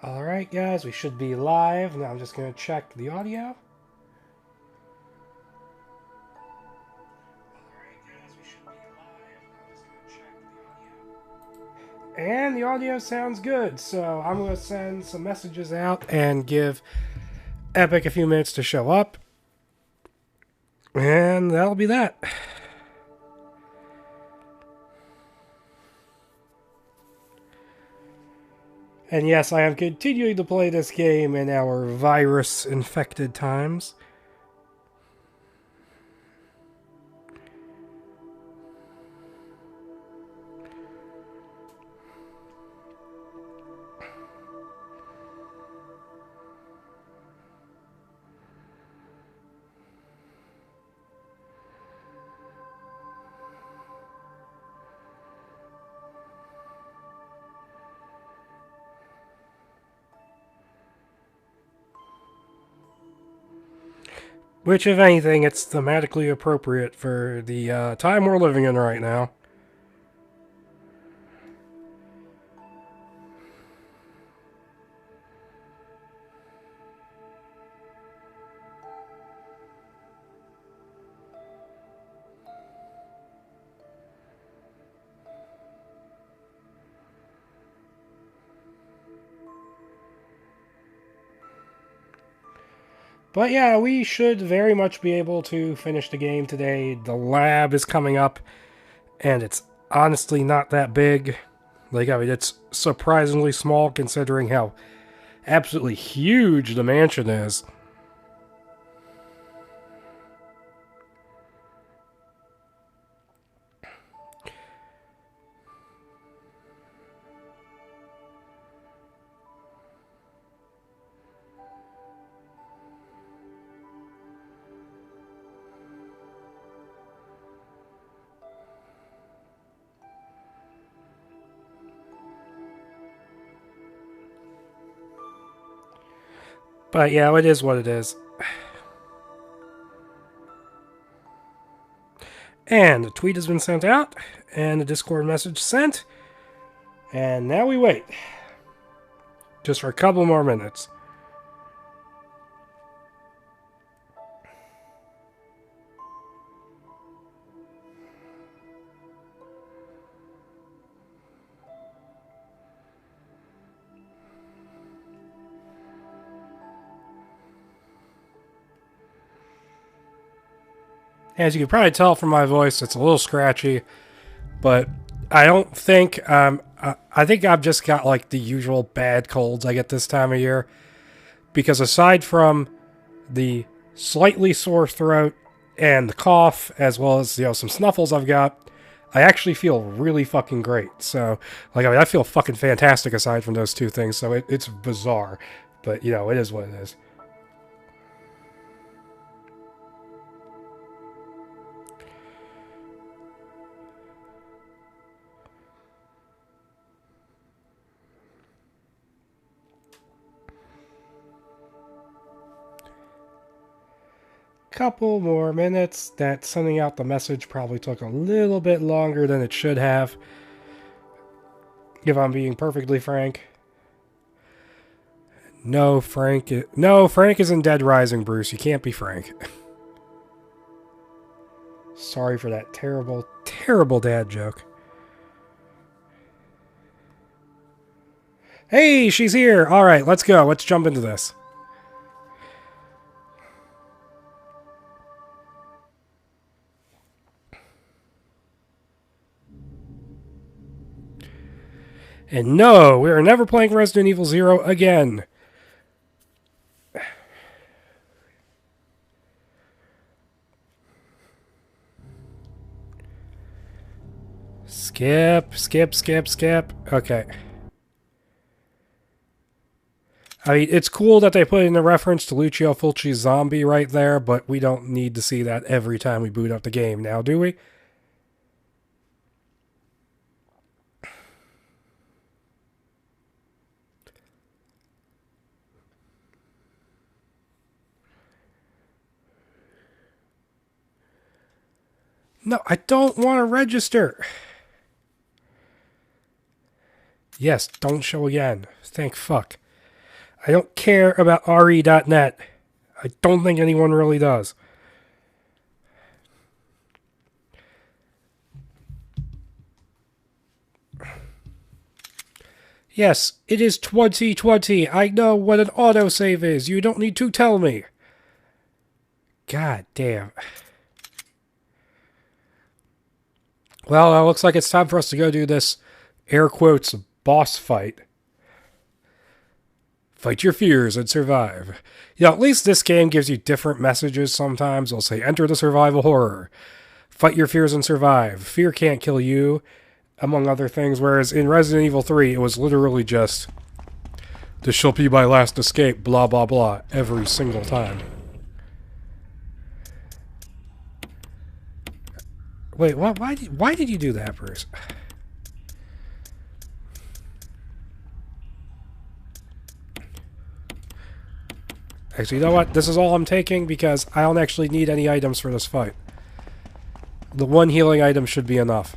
Alright, guys, we should be live. Now I'm just going to check the audio. And the audio sounds good, so I'm going to send some messages out and give Epic a few minutes to show up. And that'll be that. And yes, I am continuing to play this game in our virus-infected times. Which, if anything, it's thematically appropriate for the time we're living in right now. But yeah, we should very much be able to finish the game today. The lab is coming up, and it's honestly not that big. Like, I mean, it's surprisingly small considering how absolutely huge the mansion is. But yeah, it is what it is. And a tweet has been sent out, and a Discord message sent. And now we wait. Just for a couple more minutes. As you can probably tell from my voice, it's a little scratchy, but I don't think I think I've just got like the usual bad colds I get this time of year. Because aside from the slightly sore throat and the cough, as well as some snuffles I've got, I actually feel really fucking great. So like I feel fucking fantastic aside from those two things. So it's bizarre, but it is what it is. Couple more minutes. That sending out the message probably took a little bit longer than it should have, if I'm being perfectly frank. No, Frank is in Dead Rising, Bruce. You can't be Frank. Sorry for that terrible, terrible dad joke. Hey, she's here. All right, let's go. Let's jump into this. And no, we are never playing Resident Evil 0 again. Skip, skip, skip, skip. Okay. I mean, it's cool that they put in a reference to Lucio Fulci's zombie right there, but we don't need to see that every time we boot up the game now, do we? No, I don't want to register. Yes, don't show again. Thank fuck. I don't care about RE.net. I don't think anyone really does. Yes, it is 2020. I know what an autosave is. You don't need to tell me. God damn. Well, it looks like it's time for us to go do this, air quotes, boss fight. Fight your fears and survive. You know, at least this game gives you different messages sometimes. It'll say, enter the survival horror. Fight your fears and survive. Fear can't kill you, among other things. Whereas in Resident Evil 3, it was literally just, this shall be my last escape, blah, blah, blah, every single time. Wait, what? Why did you do that, Bruce? Actually, you know what? This is all I'm taking because I don't actually need any items for this fight. The one healing item should be enough.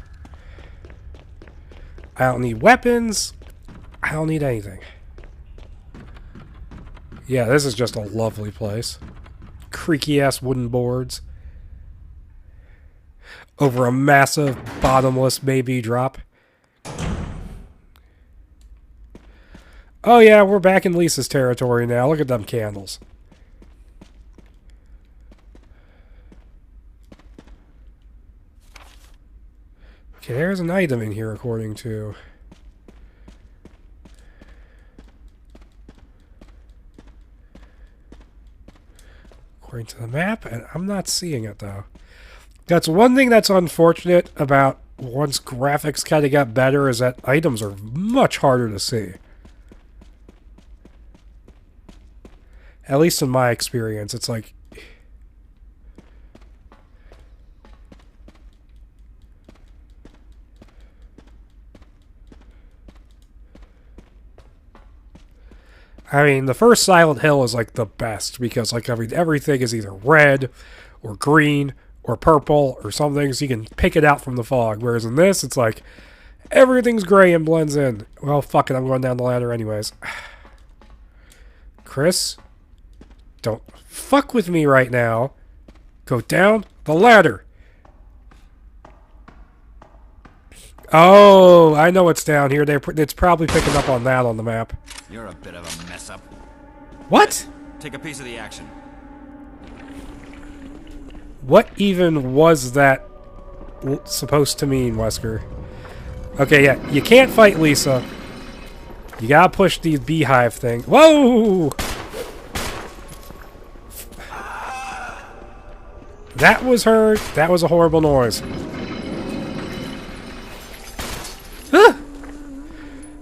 I don't need weapons. I don't need anything. Yeah, this is just a lovely place. Creaky-ass wooden boards. Over a massive, bottomless maybe drop. Oh yeah, we're back in Lisa's territory now. Look at them candles. Okay, there's an item in here according to... according to the map, and I'm not seeing it though. That's one thing that's unfortunate about once graphics kind of got better, is that items are much harder to see. At least in my experience, it's like... I mean, the first Silent Hill is like the best, because like everything is either red, or green, or purple, or something, so you can pick it out from the fog. Whereas in this, it's like, everything's gray and blends in. Well, fuck it, I'm going down the ladder anyways. Chris? Don't fuck with me right now. Go down the ladder. Oh, I know what's down here. It's probably picking up on that on the map. You're a bit of a mess up. What? Take a piece of the action. What even was that supposed to mean, Wesker? Okay, yeah, you can't fight Lisa. You gotta push the beehive thing. Whoa! That was her. That was a horrible noise. Ah!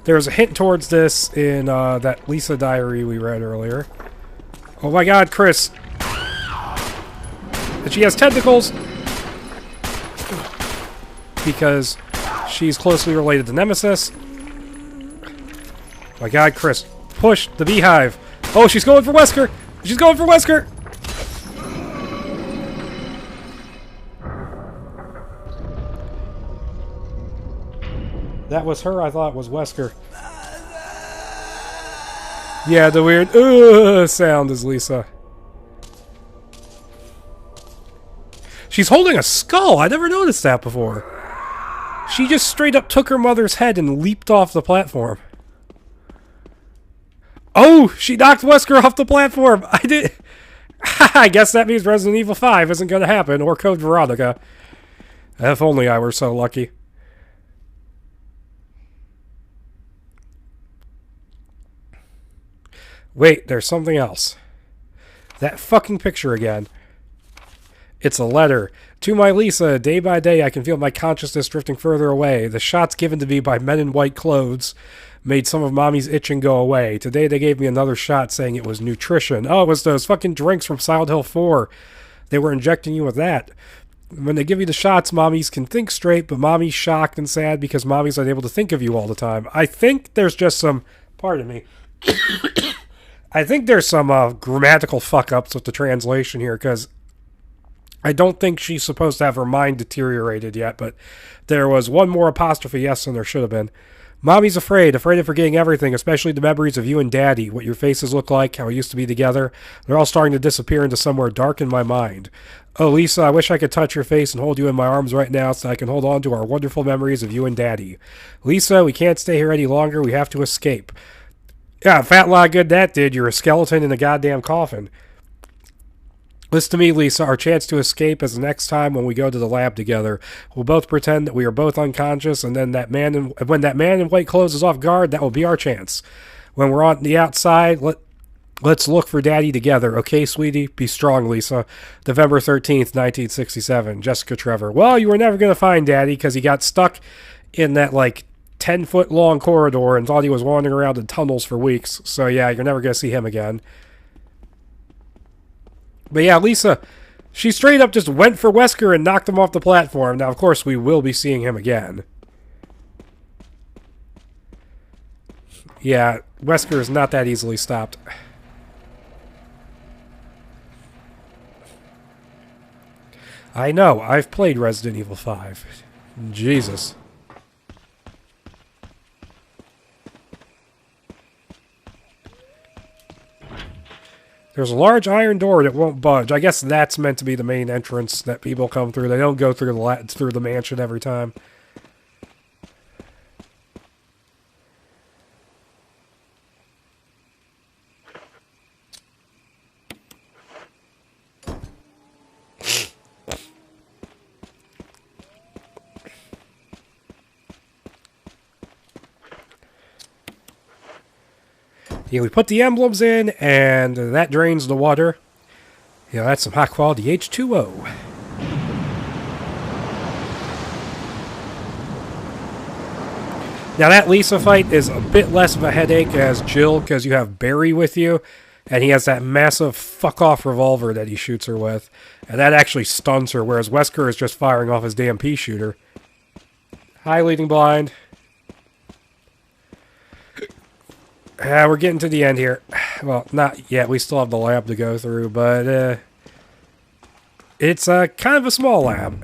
There was a hint towards this in that Lisa diary we read earlier. Oh my god, Chris. And she has tentacles! Because she's closely related to Nemesis. My god, Chris. Push the beehive. Oh, she's going for Wesker! She's going for Wesker! That was her, I thought was Wesker. Yeah, the weird sound is Lisa. She's holding a skull! I never noticed that before. She just straight up took her mother's head and leaped off the platform. Oh! She knocked Wesker off the platform! I did... I guess that means Resident Evil 5 isn't going to happen, or Code Veronica. If only I were so lucky. Wait, there's something else. That fucking picture again. It's a letter. To my Lisa, day by day I can feel my consciousness drifting further away. The shots given to me by men in white clothes made some of Mommy's itching go away. Today they gave me another shot saying it was nutrition. Oh, it was those fucking drinks from Silent Hill 4. They were injecting you with that. When they give you the shots, Mommies can think straight, but Mommy's shocked and sad because Mommy's unable to think of you all the time. I think there's just some... Pardon me. I think there's some grammatical fuck-ups with the translation here, because I don't think she's supposed to have her mind deteriorated yet, but there was one more apostrophe S than there should have been. Mommy's afraid of forgetting everything, especially the memories of you and Daddy, what your faces look like, how we used to be together. They're all starting to disappear into somewhere dark in my mind. Oh, Lisa, I wish I could touch your face and hold you in my arms right now so I can hold on to our wonderful memories of you and Daddy. Lisa, we can't stay here any longer. We have to escape. Yeah, fat lot of good that did. You're a skeleton in a goddamn coffin. Listen to me, Lisa. Our chance to escape is the next time when we go to the lab together. We'll both pretend that we are both unconscious, and then when that man in white clothes is off guard, that will be our chance. When we're on the outside, let's look for Daddy together. Okay, sweetie? Be strong, Lisa. November 13th, 1967. Jessica Trevor. Well, you were never going to find Daddy because he got stuck in that, 10-foot long corridor and thought he was wandering around in tunnels for weeks. So, yeah, you're never going to see him again. But yeah, Lisa, she straight up just went for Wesker and knocked him off the platform. Now, of course, we will be seeing him again. Yeah, Wesker is not that easily stopped. I know, I've played Resident Evil 5. Jesus. There's a large iron door that won't budge. I guess that's meant to be the main entrance that people come through. They don't go through the mansion every time. Yeah, we put the emblems in, and that drains the water. Yeah, that's some high quality H2O. Now that Lisa fight is a bit less of a headache as Jill, because you have Barry with you, and he has that massive fuck-off revolver that he shoots her with, and that actually stuns her, whereas Wesker is just firing off his damn pea shooter. Hi, Leading Blind. We're getting to the end here. Well, not yet. We still have the lab to go through, but it's kind of a small lab.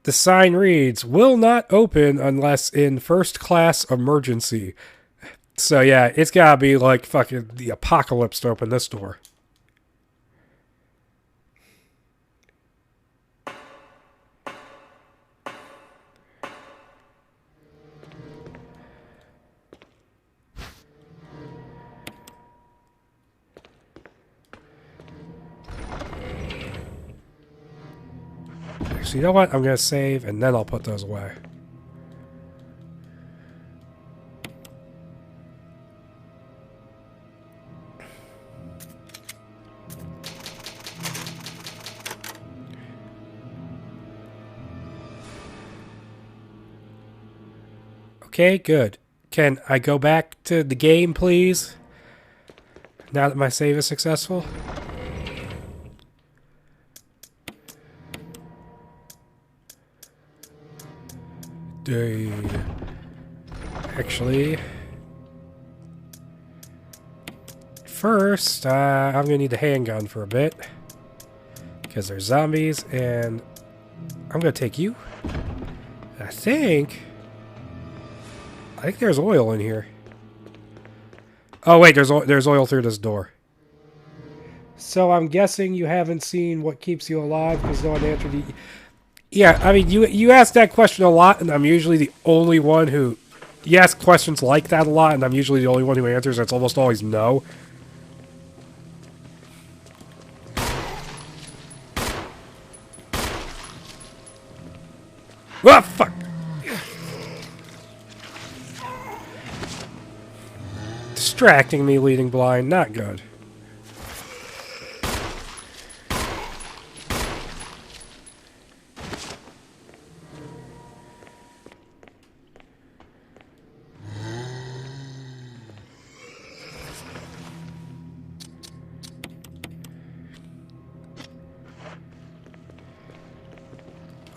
The sign reads, "Will not open unless in first class emergency." So yeah, it's gotta be like fucking the apocalypse to open this door. So you know what? I'm gonna save and then I'll put those away. Okay, good. Can I go back to the game, please? Now that my save is successful? Actually, first, I'm going to need a handgun for a bit. Because there's zombies, and I'm going to take you. I think there's oil in here. Oh, wait, there's oil through this door. So I'm guessing you haven't seen what keeps you alive because no one answered you. Yeah, I mean, you ask that question a lot, and I'm usually the only one who... You ask questions like that a lot, and I'm usually the only one who answers. It's almost always no. Ah, fuck! Distracting me, Leading Blind. Not good.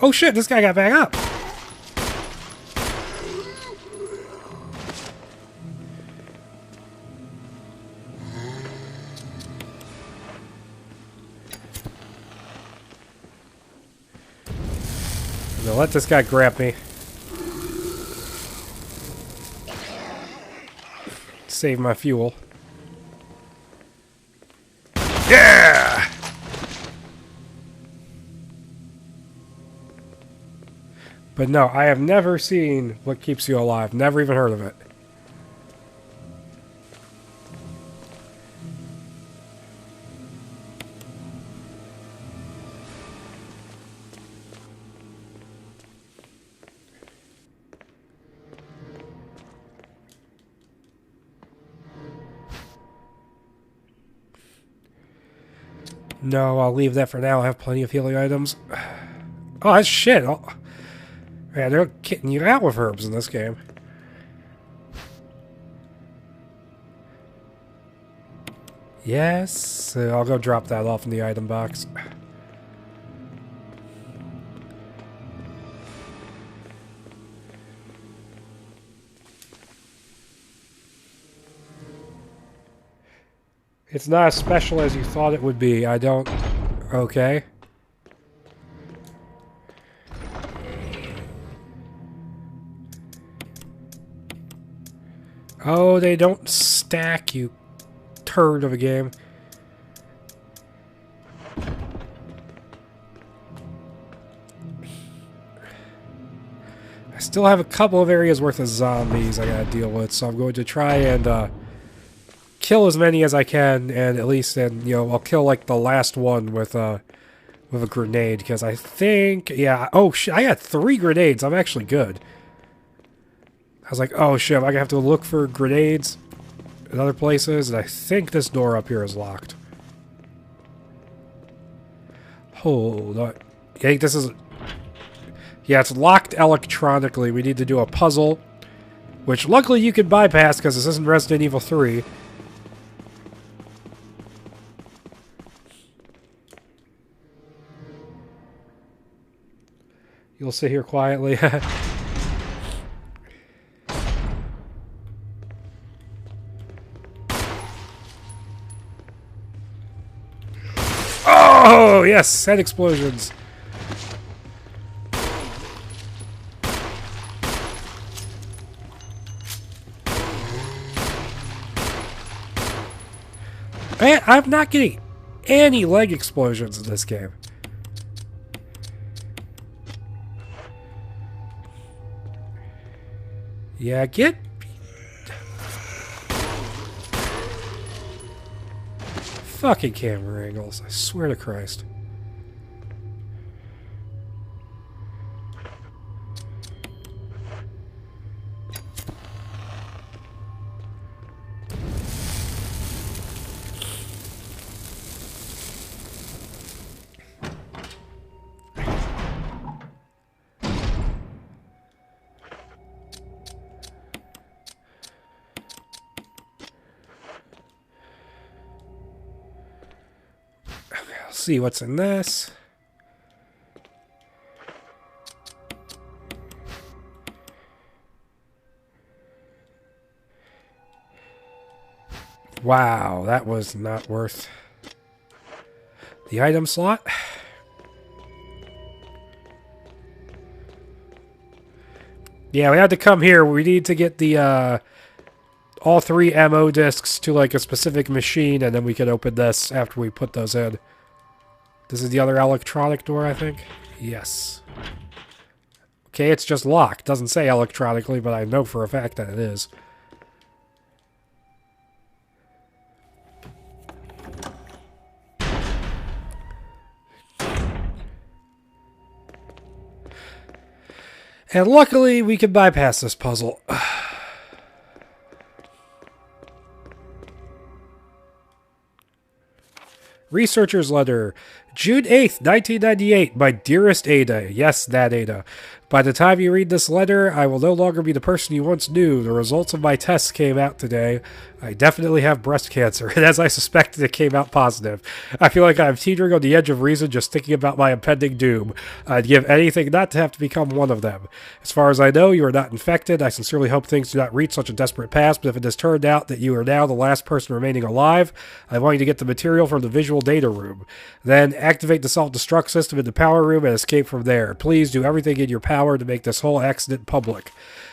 Oh shit, this guy got back up. Now let this guy grab me. Save my fuel. Yeah! But no, I have never seen What Keeps You Alive. Never even heard of it. No, I'll leave that for now. I have plenty of healing items. Oh, that's shit. Oh, man, they're kitting you out with herbs in this game. Yes, I'll go drop that off in the item box. It's not as special as you thought it would be. I don't... Okay. Oh, they don't stack, you turd of a game. I still have a couple of areas worth of zombies I gotta deal with, so I'm going to try and kill as many as I can, and at least then, you know, I'll kill like the last one with a grenade, because I think, yeah, oh shit, I got 3 grenades. I'm actually good. I was like, oh shit, I have to look for grenades in other places, and I think this door up here is locked. Hold on. I think this is... Yeah, it's locked electronically. We need to do a puzzle, which luckily you can bypass because this isn't Resident Evil 3. You'll sit here quietly. Oh, yes! Head explosions. Man, I'm not getting any leg explosions in this game. Yeah, get... Fucking camera angles, I swear to Christ. See what's in this. Wow, that was not worth the item slot. Yeah, we had to come here. We need to get the all 3 ammo discs to like a specific machine, and then we can open this after we put those in. This is the other electronic door, I think? Yes. Okay, it's just locked. Doesn't say electronically, but I know for a fact that it is. And luckily, we can bypass this puzzle. Researcher's letter. June 8th, 1998, my dearest Ada. Yes, that Ada. By the time you read this letter, I will no longer be the person you once knew. The results of my tests came out today. I definitely have breast cancer, and as I suspected, it came out positive. I feel like I'm teetering on the edge of reason just thinking about my impending doom. I'd give anything not to have to become one of them. As far as I know, you are not infected. I sincerely hope things do not reach such a desperate pass, but if it has turned out that you are now the last person remaining alive, I want you to get the material from the visual data room. Then activate the self-destruct system in the power room and escape from there. Please do everything in your power to make this whole accident public.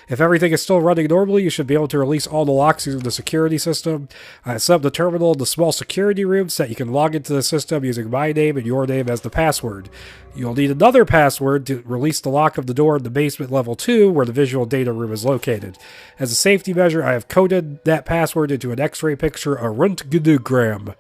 If everything is still running normally, you should be able to release all the locks using the security system. Set up the terminal in the small security room so that you can log into the system using my name and your name as the password. You'll need another password to release the lock of the door in the basement level 2 where the visual data room is located. As a safety measure, I have coded that password into an X-ray picture, a Röntgenogram.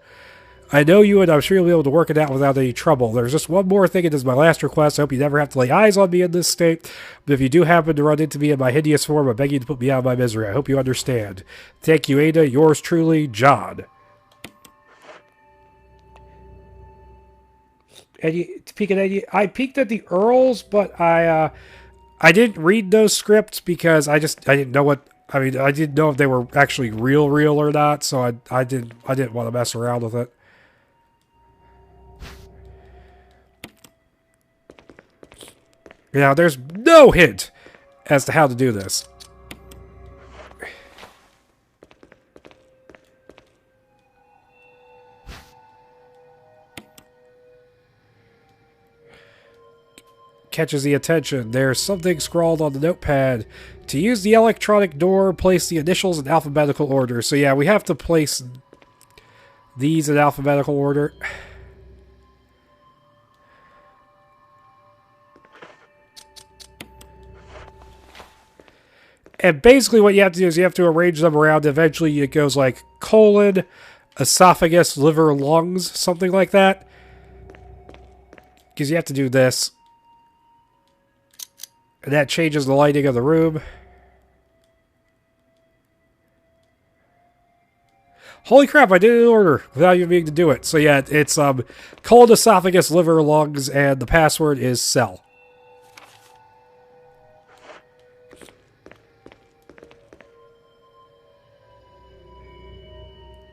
I know you, and I'm sure you'll be able to work it out without any trouble. There's just one more thing, and this is my last request. I hope you never have to lay eyes on me in this state. But if you do happen to run into me in my hideous form, I beg you to put me out of my misery. I hope you understand. Thank you, Ada. Yours truly, John. And I peeked at the Earls, but I didn't read those scripts because I didn't know what. I mean, I didn't know if they were actually real or not, so I didn't want to mess around with it. Now, there's no hint as to how to do this. Catches the attention. There's something scrawled on the notepad. To use the electronic door, place the initials in alphabetical order. So yeah, we have to place these in alphabetical order. And basically what you have to do is you have to arrange them around. Eventually it goes like colon, esophagus, liver, lungs, something like that. Because you have to do this. And that changes the lighting of the room. Holy crap, I did it in order without even being to do it. So yeah, it's colon, esophagus, liver, lungs, and the password is cell.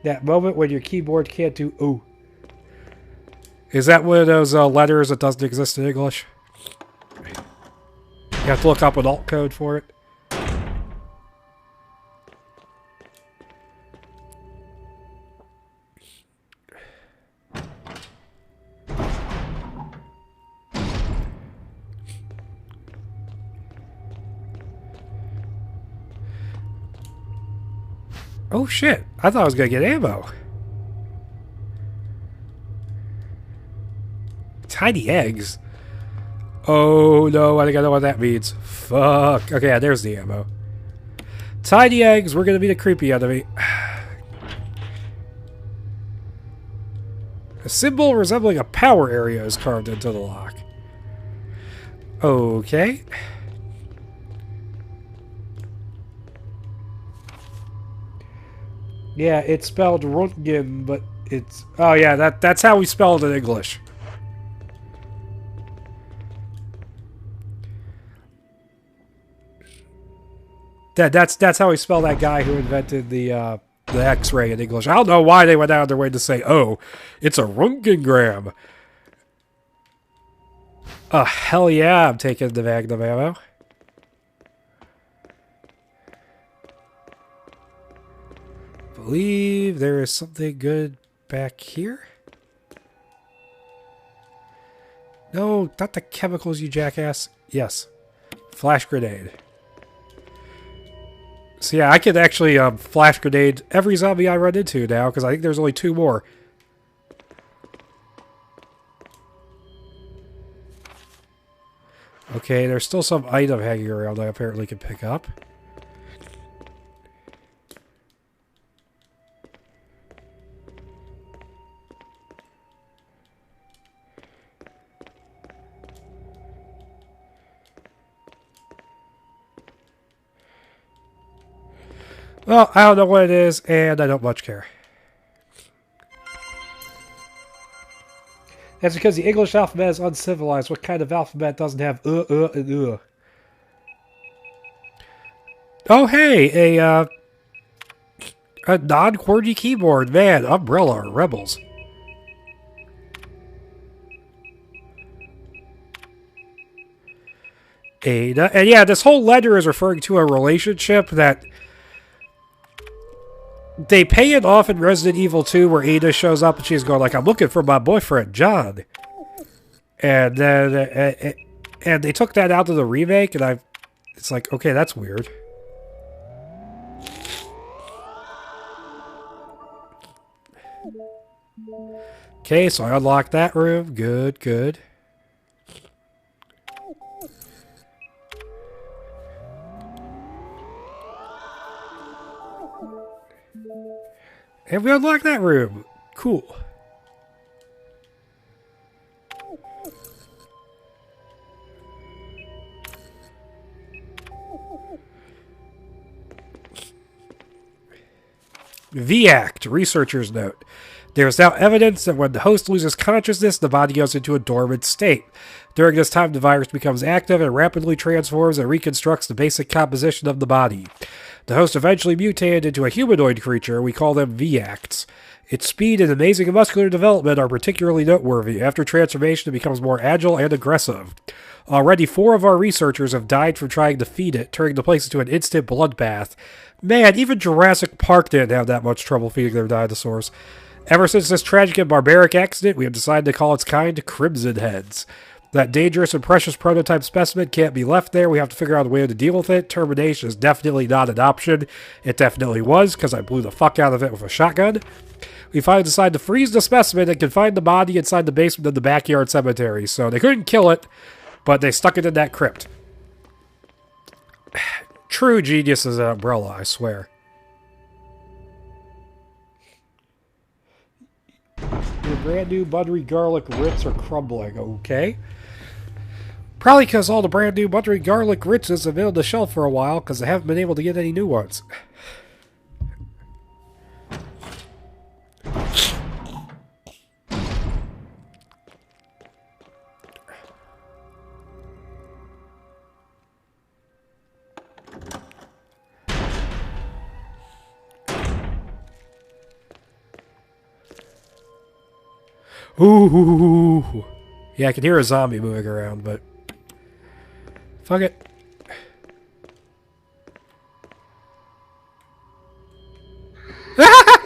That moment when your keyboard can't do ooh. Is that one of those letters that doesn't exist in English? You have to look up an alt code for it. Oh shit, I thought I was gonna get ammo. Tiny eggs? Oh no, I think I know what that means. Fuck. Okay, yeah, there's the ammo. Tiny eggs, we're gonna be the creepy enemy. A symbol resembling a power area is carved into the lock. Okay. Yeah, it's spelled Röntgen, but it's... Oh yeah, that's how we spell it in English. That's how we spell that guy who invented the X-ray in English. I don't know why they went out of their way to say, oh, it's a Röntgengram. Oh, hell yeah, I'm taking the Magnum ammo. Believe there is something good back here. No, not the chemicals, you jackass. Yes. Flash grenade. So yeah, I can actually flash grenade every zombie I run into now, because I think there's only 2 more. Okay, there's still some item hanging around I apparently can pick up. Well, I don't know what it is, and I don't much care. That's because the English alphabet is uncivilized. What kind of alphabet doesn't have and Oh, hey, a non-QWERTY keyboard. Man, Umbrella or Rebels. Ada. And yeah, this whole letter is referring to a relationship that they pay it off in Resident Evil 2 where Ada shows up and she's going like, I'm looking for my boyfriend, John. And then and they took that out of the remake and it's like, okay, that's weird. Okay, so I unlocked that room. Good, good. And we unlocked that room. Cool. V-Act, researcher's note. There is now evidence that when the host loses consciousness, the body goes into a dormant state. During this time, the virus becomes active and rapidly transforms and reconstructs the basic composition of the body. The host eventually mutated into a humanoid creature. We call them V-Acts. Its speed and amazing muscular development are particularly noteworthy. After transformation, it becomes more agile and aggressive. Already 4 of our researchers have died from trying to feed it, turning the place into an instant bloodbath. Man, even Jurassic Park didn't have that much trouble feeding their dinosaurs. Ever since this tragic and barbaric accident, we have decided to call its kind Crimson Heads. That dangerous and precious prototype specimen can't be left there. We have to figure out a way to deal with it. Termination is definitely not an option. It definitely was, because I blew the fuck out of it with a shotgun. We finally decided to freeze the specimen and confine the body inside the basement of the backyard cemetery. So they couldn't kill it, but they stuck it in that crypt. True genius is an umbrella, I swear. Your brand new buttery garlic Ritz are crumbling, okay? Probably because all the brand new buttery garlic Ritzes have been on the shelf for a while because they haven't been able to get any new ones. Ooh. Yeah, I can hear a zombie moving around, but fuck it.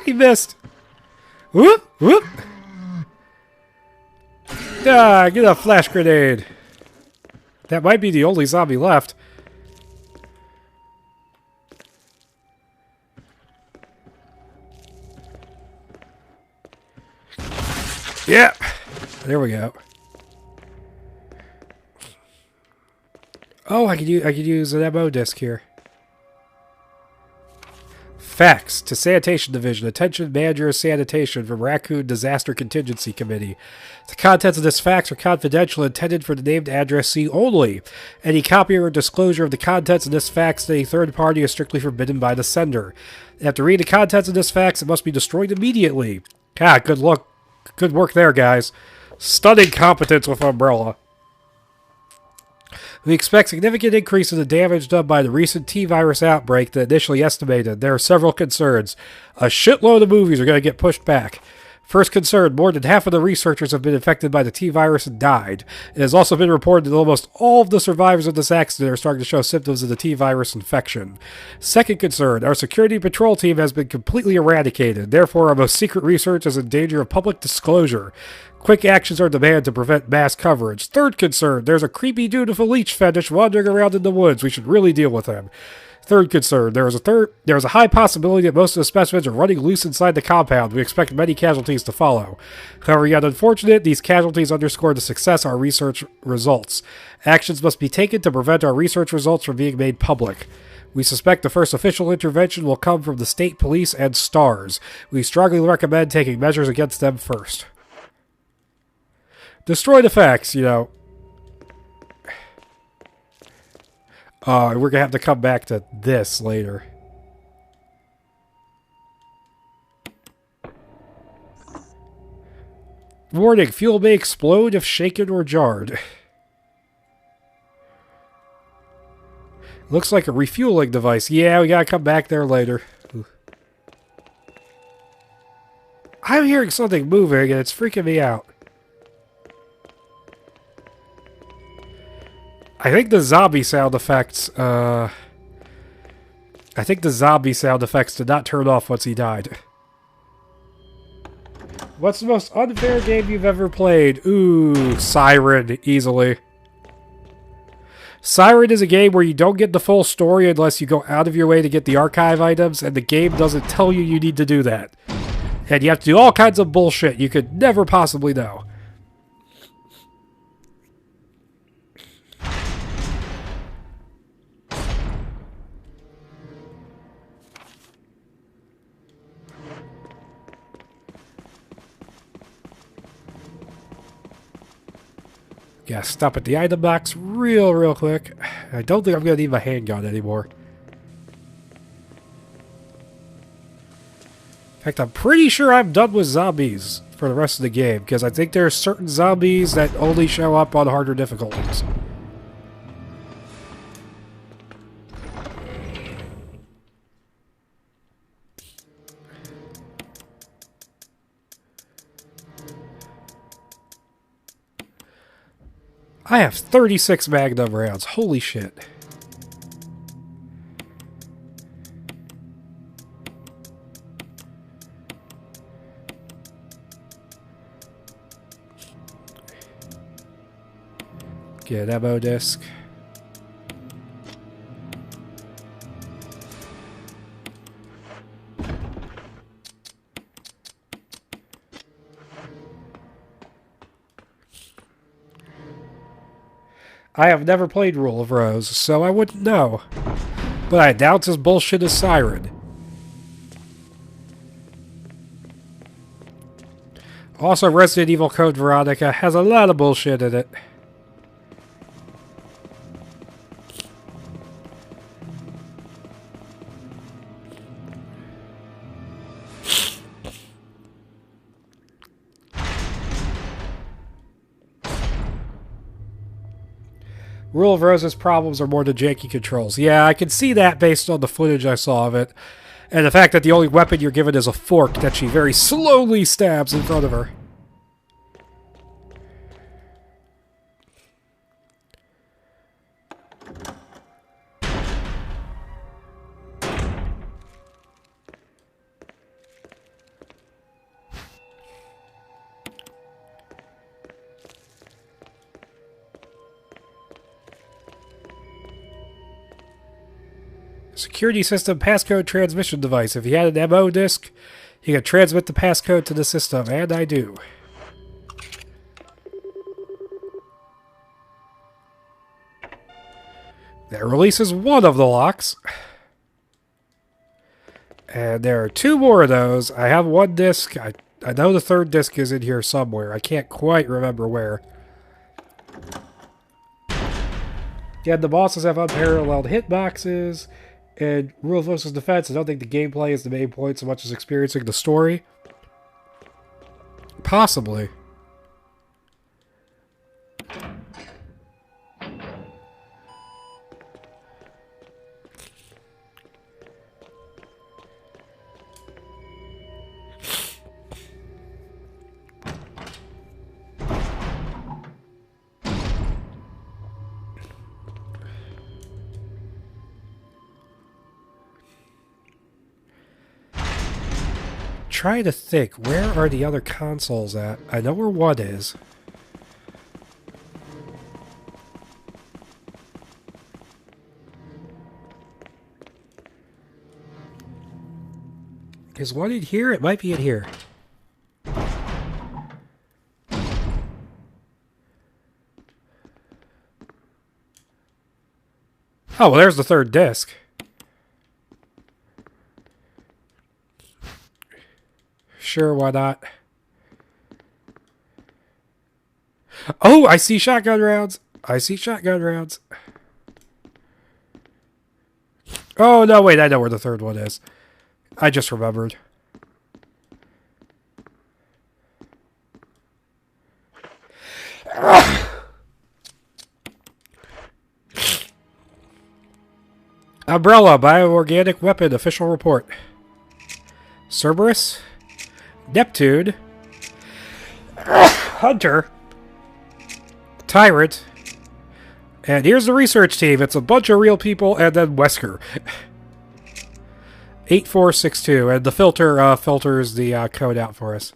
He missed. Whoop, whoop. Ah, get a flash grenade. That might be the only zombie left. Yeah, there we go. Oh, I could use an MO disc here. Fax to Sanitation Division. Attention, Manager of Sanitation from Raccoon Disaster Contingency Committee. The contents of this fax are confidential and intended for the named addressee only. Any copy or disclosure of the contents of this fax to a third party is strictly forbidden by the sender. After reading the contents of this fax, it must be destroyed immediately. Ah, good luck. Good work there, guys. Stunning competence with Umbrella. We expect significant increase in the damage done by the recent T-virus outbreak than initially estimated. There are several concerns. A shitload of movies are going to get pushed back. First concern, more than half of the researchers have been infected by the T-virus and died. It has also been reported that almost all of the survivors of this accident are starting to show symptoms of the T-virus infection. Second concern, our security patrol team has been completely eradicated. Therefore, our most secret research is in danger of public disclosure. Quick actions are demanded to prevent mass coverage. Third concern, there's a creepy dude with a leech fetish wandering around in the woods. We should really deal with him. Third concern, there is a high possibility that most of the specimens are running loose inside the compound. We expect many casualties to follow. However, yet unfortunate, these casualties underscore the success of our research results. Actions must be taken to prevent our research results from being made public. We suspect the first official intervention will come from the state police and STARS. We strongly recommend taking measures against them first. Destroy the facts, you know. We're going to have to come back to this later. Warning, fuel may explode if shaken or jarred. Looks like a refueling device. Yeah, we gotta come back there later. I'm hearing something moving and it's freaking me out. I think the zombie sound effects, did not turn off once he died. What's the most unfair game you've ever played? Ooh, Siren, easily. Siren is a game where you don't get the full story unless you go out of your way to get the archive items, and the game doesn't tell you you need to do that. And you have to do all kinds of bullshit you could never possibly know. Yeah, stop at the item box real quick. I don't think I'm going to need my handgun anymore. In fact, I'm pretty sure I'm done with zombies for the rest of the game, because I think there are certain zombies that only show up on harder difficulties. I have 36 Magnum rounds. Holy shit. Get an ammo disc. I have never played Rule of Rose, so I wouldn't know. But I doubt it's as bullshit as Siren. Also, Resident Evil Code Veronica has a lot of bullshit in it. Rule of Rose's problems are more the janky controls. Yeah, I can see that based on the footage I saw of it. And the fact that the only weapon you're given is a fork that she very slowly stabs in front of her. Security system passcode transmission device. If you had an MO disk, you can transmit the passcode to the system, and I do. That releases one of the locks. And there are two more of those. I have one disc. I know the third disc is in here somewhere. I can't quite remember where. Yeah, the bosses have unparalleled hitboxes. In Rule of Rose's defense, I don't think the gameplay is the main point so much as experiencing the story. Possibly. Trying to think, where are the other consoles at? I know where one is. Is one in here? It might be in here. Oh, well, there's the third disc. Sure, why not? Oh, I see shotgun rounds. I see shotgun rounds. Oh, no, wait, I know where the third one is. I just remembered. Umbrella, bioorganic weapon, official report. Cerberus, Neptune, Hunter, Tyrant, and here's the research team. It's a bunch of real people, and then Wesker. 8462, and the filter filters the code out for us.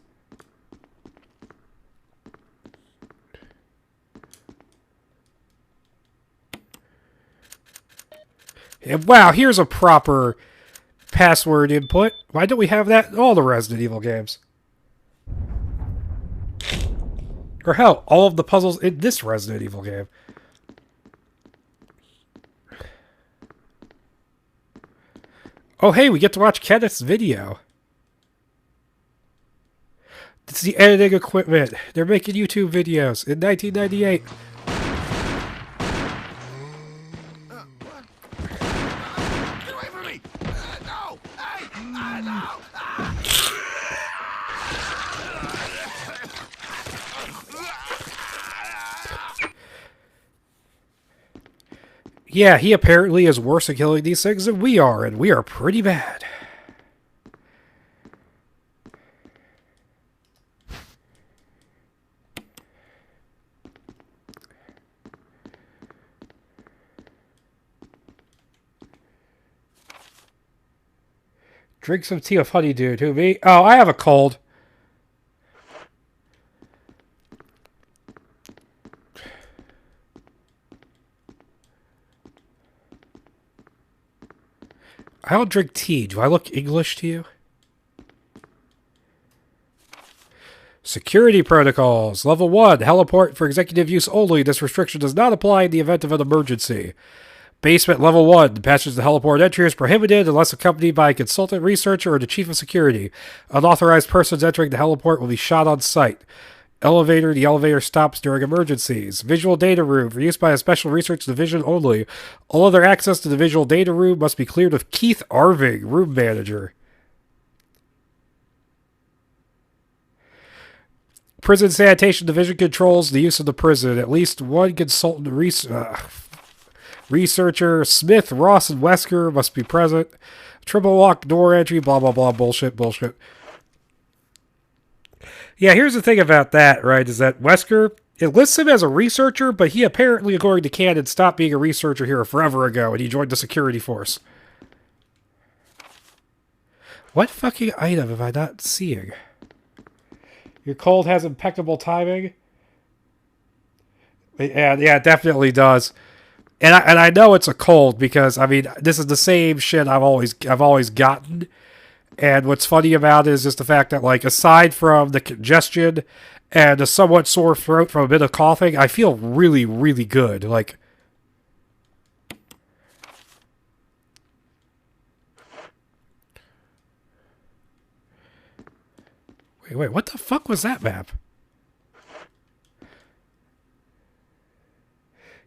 And wow, here's a proper password input. Why don't we have that in all the Resident Evil games? Or hell, all of the puzzles in this Resident Evil game. Oh hey, we get to watch Kenneth's video. It's the editing equipment. They're making YouTube videos in 1998. Get away from me! No! Hey! No! Yeah, he apparently is worse at killing these things than we are, and we are pretty bad. Drink some tea of honey, dude. Who, me? Oh, I have a cold. I don't drink tea. Do I look English to you? Security protocols. Level 1. Heliport for executive use only. This restriction does not apply in the event of an emergency. Basement level 1. Passage to heliport entry is prohibited unless accompanied by a consultant researcher or the chief of security. Unauthorized persons entering the heliport will be shot on sight. Elevator. The elevator stops during emergencies. Visual data room for use by a special research division only. All other access to the visual data room must be cleared with Keith Arving, room manager. Prison sanitation division controls the use of the prison. At least one consultant researcher, Smith, Ross, and Wesker must be present. Triple lock door entry, blah, blah, blah, bullshit. Yeah, here's the thing about that, right, is that Wesker, it lists him as a researcher, but he apparently, according to canon, stopped being a researcher here forever ago, and he joined the security force. What fucking item am I not seeing? Your cold has impeccable timing? Yeah, it definitely does. And I know it's a cold because, I mean, this is the same shit I've always gotten. And what's funny about it is just the fact that, like, aside from the congestion and a somewhat sore throat from a bit of coughing, I feel really, really good. Like, wait, what the fuck was that map?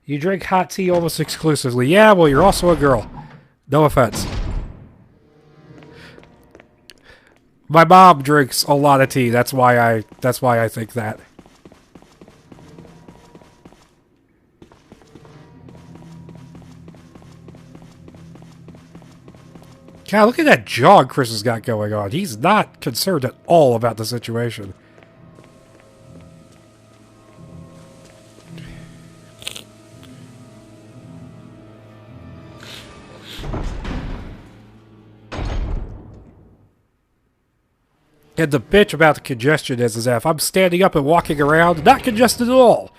You drink hot tea almost exclusively. Yeah, well, you're also a girl. No offense. My mom drinks a lot of tea. That's why I think that. God, look at that jog Chris has got going on. He's not concerned at all about the situation. And the bitch about the congestion is that if I'm standing up and walking around, not congested at all.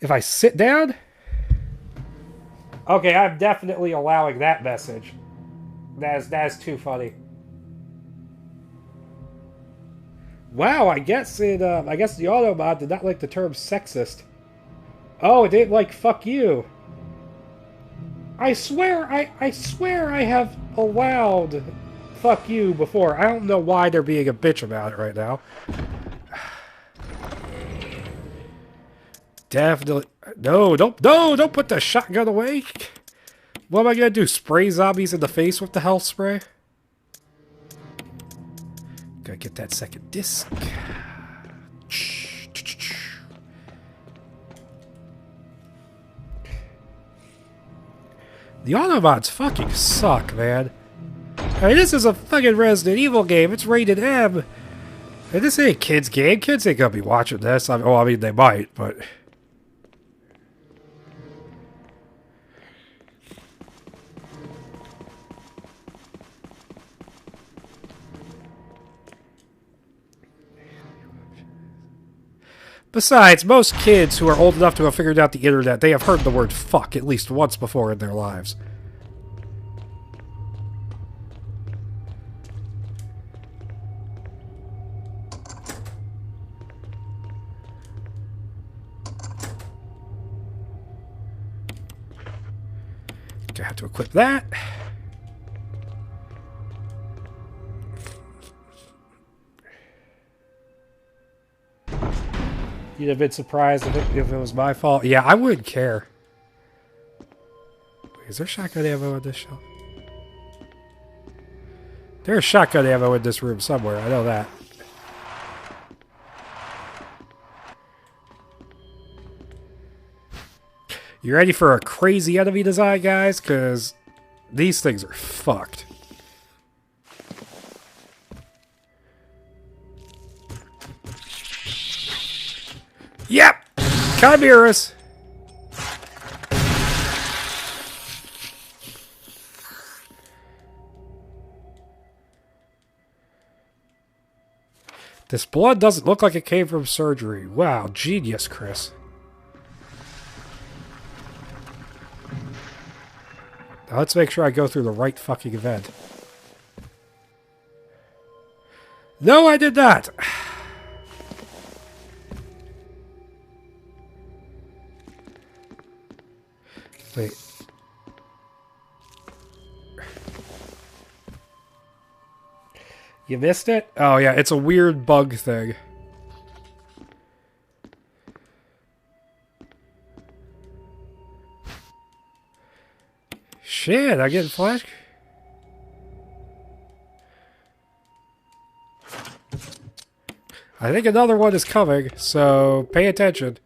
If I sit down... Okay, I'm definitely allowing that message. That's too funny. Wow, I guess the auto mod did not like the term sexist. Oh, it didn't like fuck you. I swear I have allowed fuck you before. I don't know why they're being a bitch about it right now. Definitely. No, don't put the shotgun away. What am I gonna do? Spray zombies in the face with the health spray? Gotta get that second disc. The Autobots fucking suck, man. I mean, this is a fucking Resident Evil game. It's rated M. And this ain't a kid's game. Kids ain't gonna be watching this. I mean, they might, but... Besides, most kids who are old enough to have figured out the internet, they have heard the word fuck at least once before in their lives. I have to equip that. You'd have been surprised if it was my fault. Yeah, I wouldn't care. Wait, is there shotgun ammo on this shelf? There's shotgun ammo in this room somewhere. I know that. You ready for a crazy enemy design, guys? Because these things are fucked. Yep! Chimeras! This blood doesn't look like it came from surgery. Wow, genius, Chris. Now let's make sure I go through the right fucking event. No, I did not! Wait. You missed it? Oh yeah, it's a weird bug thing. Shit, I get flash. I think another one is coming, so pay attention.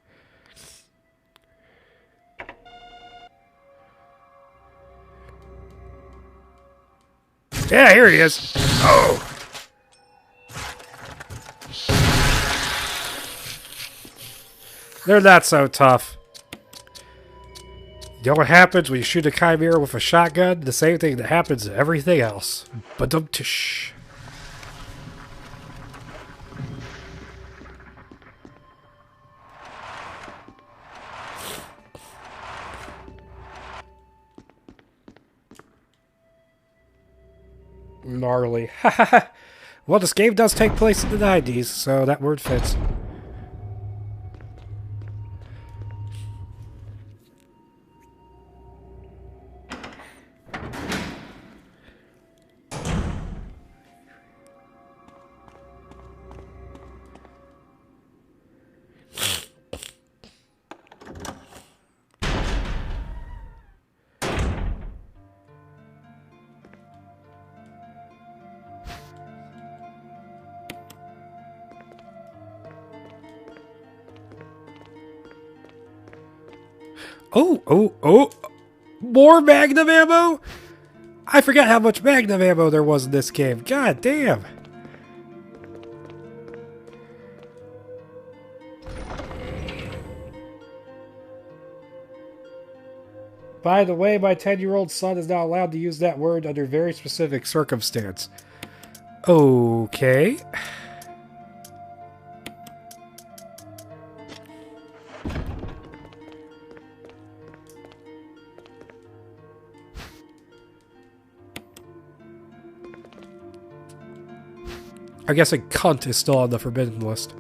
Yeah, here he is. Oh! They're not so tough. You know what happens when you shoot a chimera with a shotgun? The same thing that happens to everything else. Ba-dum-tish. Gnarly. Well, this game does take place in the 90s, so that word fits. Oh! More Magnum ammo? I forgot how much Magnum ammo there was in this game. God damn. By the way, my 10-year-old son is not allowed to use that word under very specific circumstance. Okay. I guess a cunt is still on the forbidden list.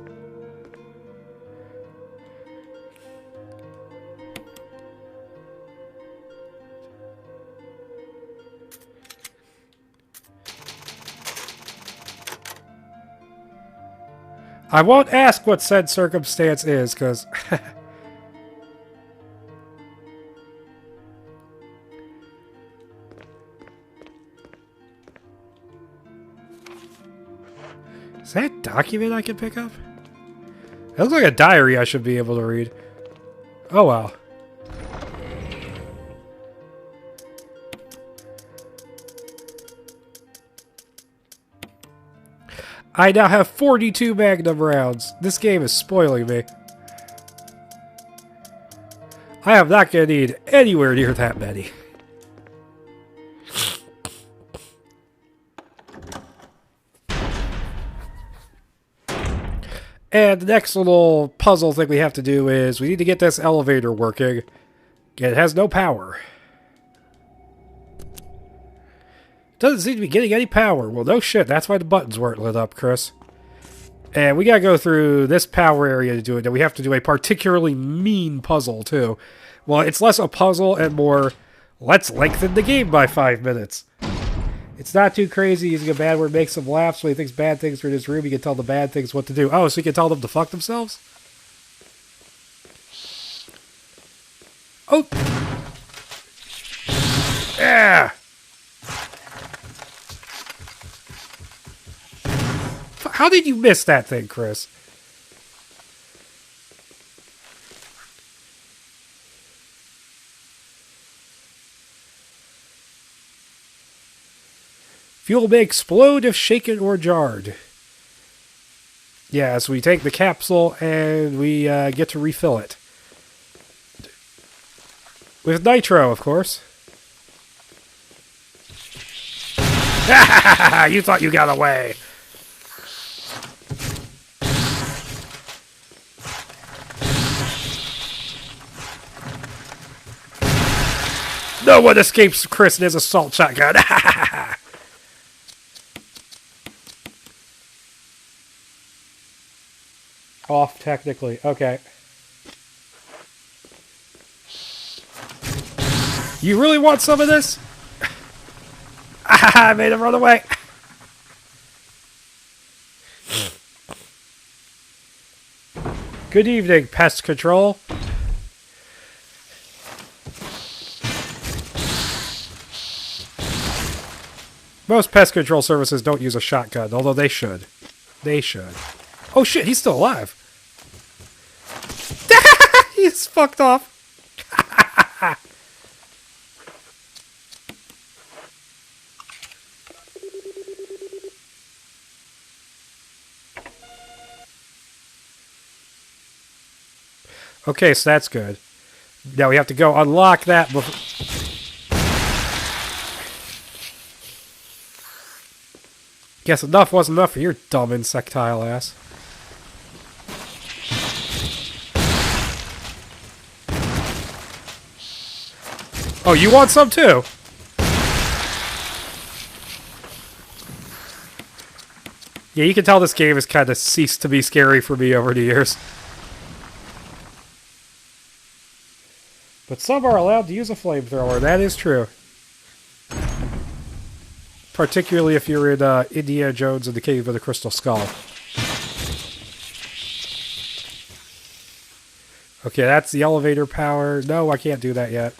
I won't ask what said circumstance is, because... Is that a document I can pick up? It looks like a diary I should be able to read. Oh well. I now have 42 Magnum rounds. This game is spoiling me. I am not going to need anywhere near that many. And the next little puzzle thing we have to do is we need to get this elevator working. It has no power. Doesn't seem to be getting any power. Well, no shit. That's why the buttons weren't lit up, Chris. And we gotta go through this power area to do it. And we have to do a particularly mean puzzle, too. Well, it's less a puzzle and more, let's lengthen the game by 5 minutes. It's not too crazy. Using a bad word makes them laugh, so he thinks bad things are in his room. You can tell the bad things what to do. Oh, so you can tell them to fuck themselves? Oh! Yeah! How did you miss that thing, Chris? Fuel may explode if shaken or jarred. Yeah, so we take the capsule and we get to refill it. With nitro, of course. You thought you got away. No one escapes Chris and his assault shotgun. Off, technically. Okay. You really want some of this? I made him run away. Good evening, pest control. Most pest control services don't use a shotgun, although they should. They should. Oh shit, he's still alive. He's fucked off. Okay, so that's good. Now we have to go unlock that before... Guess enough wasn't enough for your dumb insectile ass. Oh, you want some too? Yeah, you can tell this game has kind of ceased to be scary for me over the years. But some are allowed to use a flamethrower, that is true. Particularly if you're in Indiana Jones and the Cave of the Crystal Skull. Okay, that's the elevator power. No, I can't do that yet.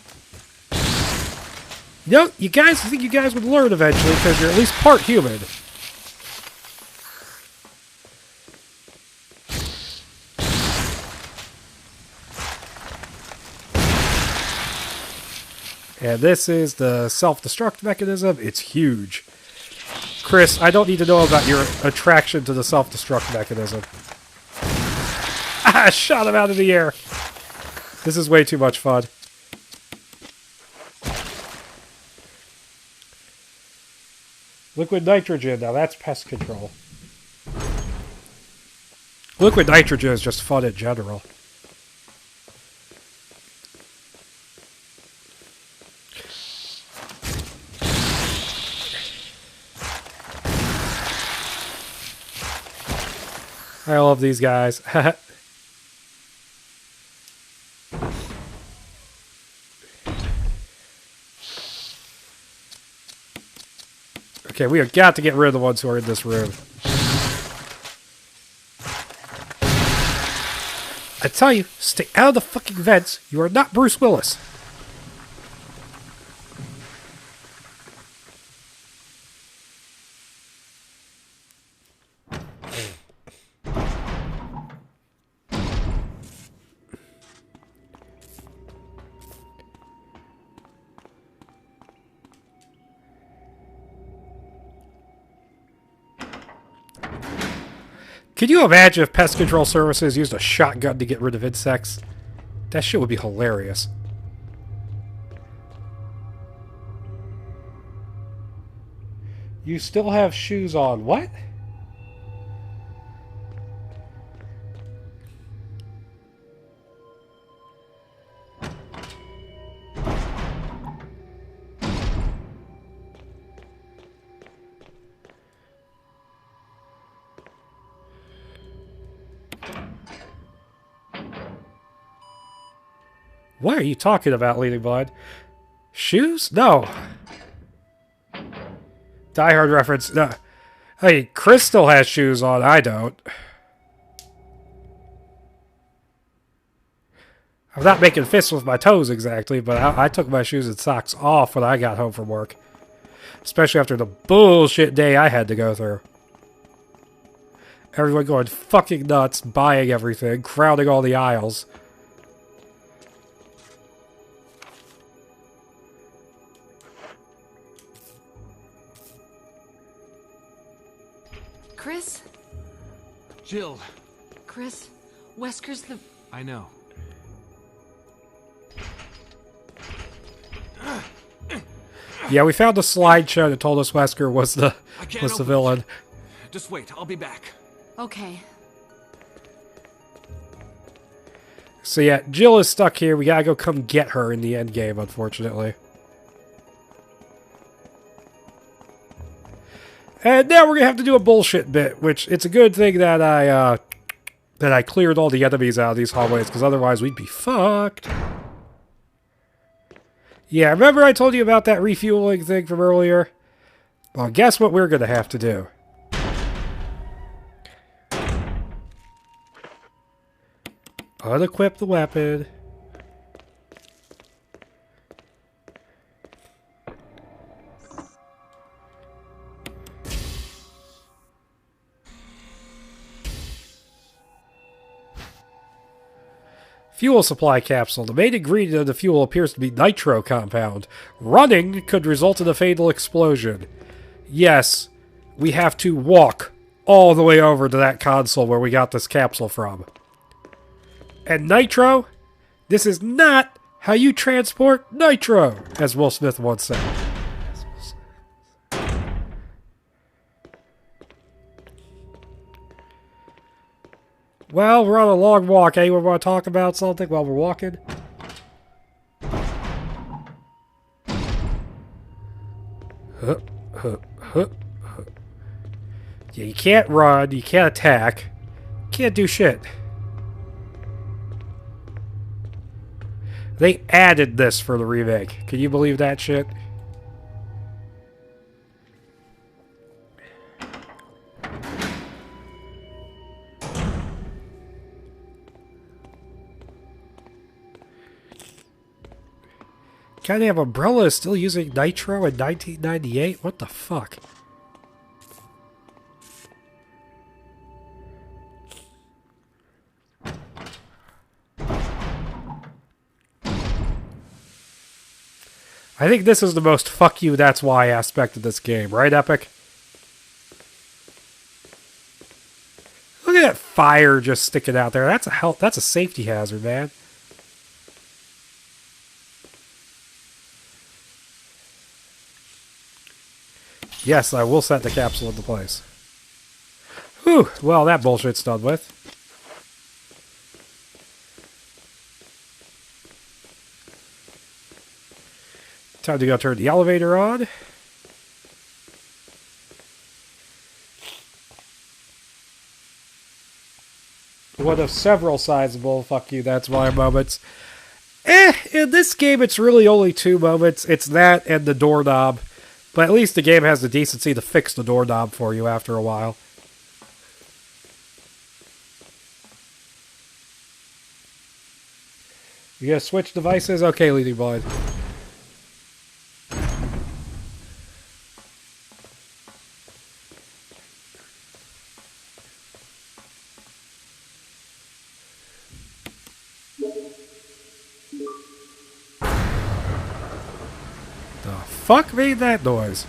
You know, you guys, I think you guys would learn eventually because you're at least part human. And this is the self-destruct mechanism. It's huge. Chris, I don't need to know about your attraction to the self-destruct mechanism. I shot him out of the air. This is way too much fun. Liquid nitrogen, now that's pest control. Liquid nitrogen is just fun in general. I love these guys. Okay, we have got to get rid of the ones who are in this room. I tell you, stay out of the fucking vents. You are not Bruce Willis. Can you imagine if pest control services used a shotgun to get rid of insects? That shit would be hilarious. You still have shoes on. What? What are you talking about, Leading Blind? Shoes? No. Die Hard reference. No. Hey, Chris still has shoes on. I don't. I'm not making fists with my toes exactly, but I took my shoes and socks off when I got home from work. Especially after the bullshit day I had to go through. Everyone going fucking nuts, buying everything, crowding all the aisles. Chris? Jill. Chris, Wesker's the... I know. Yeah, we found a slideshow that told us Wesker was the villain. Just wait, I'll be back. Okay. So yeah, Jill is stuck here. We gotta go come get her in the end game, unfortunately. And now we're gonna have to do a bullshit bit, which it's a good thing that I cleared all the enemies out of these hallways, because otherwise we'd be fucked. Yeah, remember I told you about that refueling thing from earlier? Well, guess what we're gonna have to do? Unequip the weapon. Fuel supply capsule. The main ingredient of the fuel appears to be nitro compound. Running could result in a fatal explosion. Yes, we have to walk all the way over to that console where we got this capsule from. And nitro? This is not how you transport nitro, as Will Smith once said. Well, we're on a long walk. Anyone want to talk about something while we're walking? Yeah, you can't run, you can't attack, can't do shit. They added this for the remake. Can you believe that shit? Goddamn Umbrella is still using Nitro in 1998? What the fuck? I think this is the most fuck you, that's why aspect of this game, right, Epic? Look at that fire just sticking out there. That's a safety hazard, man. Yes, I will set the capsule into place. Whew, well, that bullshit's done with. Time to go turn the elevator on. One of several sizable fuck you, that's why moments. In this game it's really only two moments. It's that and the doorknob. But at least the game has the decency to fix the doorknob for you after a while. You gonna switch devices? Okay, Leading Blind. Fuck made that noise?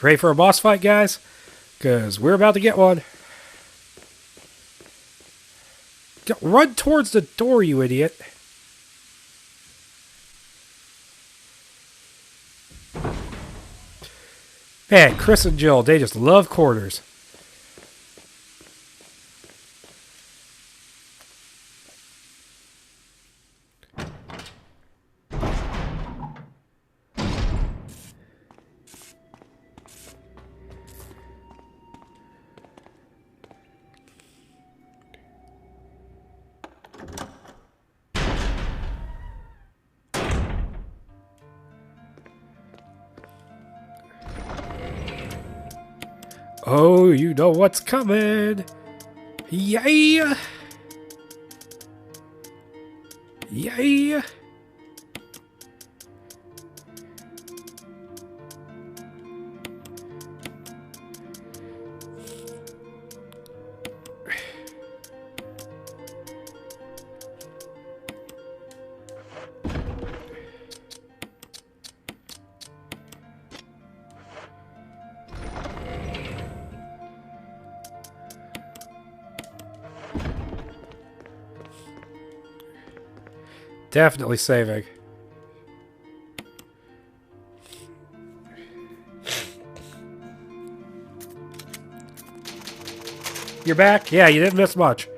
Ready for a boss fight, guys? Because we're about to get one. Run towards the door, you idiot. Man, Chris and Jill, they just love quarters. Oh, you know what's coming. Yeah. Yeah. Definitely saving. You're back? Yeah, you didn't miss much.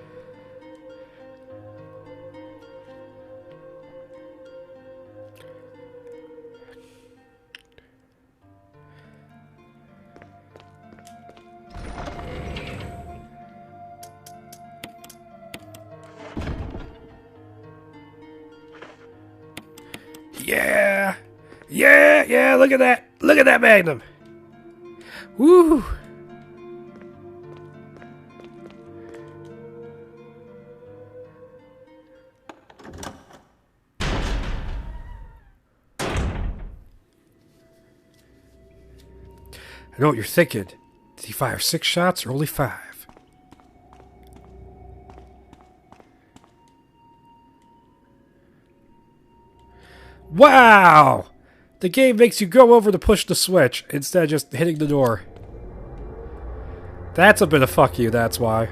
Yeah! Yeah! Yeah! Look at that! Look at that magnum! Woo! I know what you're thinking. Did he fire 6 shots or only 5? Wow! The game makes you go over to push the switch instead of just hitting the door. That's a bit of fuck you, that's why.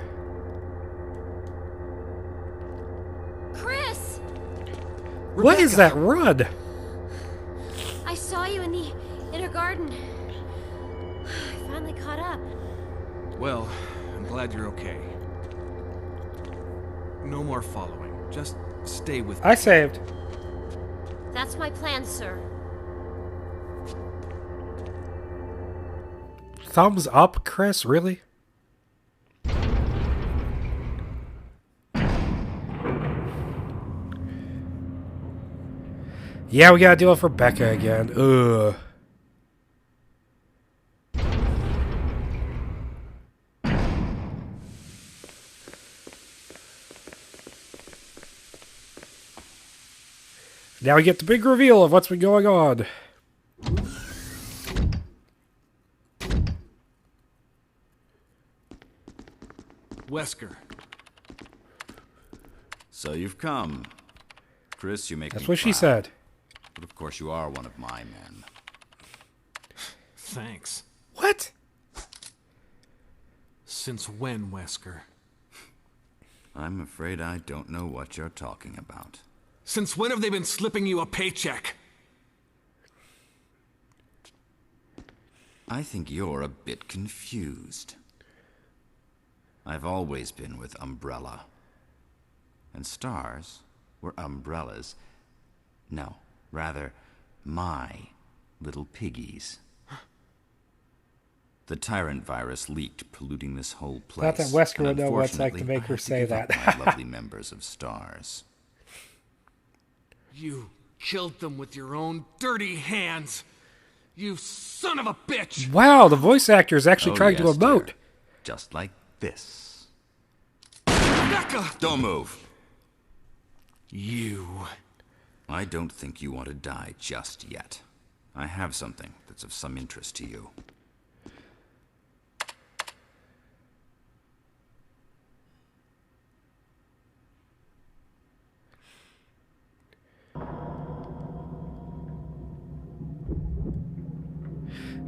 Chris! What is that run? I saw you in the inner garden. I finally caught up. Well, I'm glad you're okay. No more following. Just stay with me. I saved. That's my plan, sir. Thumbs up, Chris? Really? Yeah, we gotta deal with Rebecca again. Ugh. Now we get the big reveal of what's been going on. Wesker. So you've come. Chris, you make That's me what she proud. said. But of course you are one of my men. Thanks. What? Since when, Wesker? I'm afraid I don't know what you're talking about. Since when have they been slipping you a paycheck? I think you're a bit confused. I've always been with Umbrella. And stars were umbrellas. No, rather, my little piggies. The tyrant virus leaked, polluting this whole place. Not that Wesker And would know what it's like to unfortunately, make I her had to say give that. up my lovely members of stars. You killed them with your own dirty hands. You son of a bitch! Wow, the voice actor is actually Oh, trying to yes, emote. dear. Just like this. Rebecca! Don't move. You. I don't think you want to die just yet. I have something that's of some interest to you.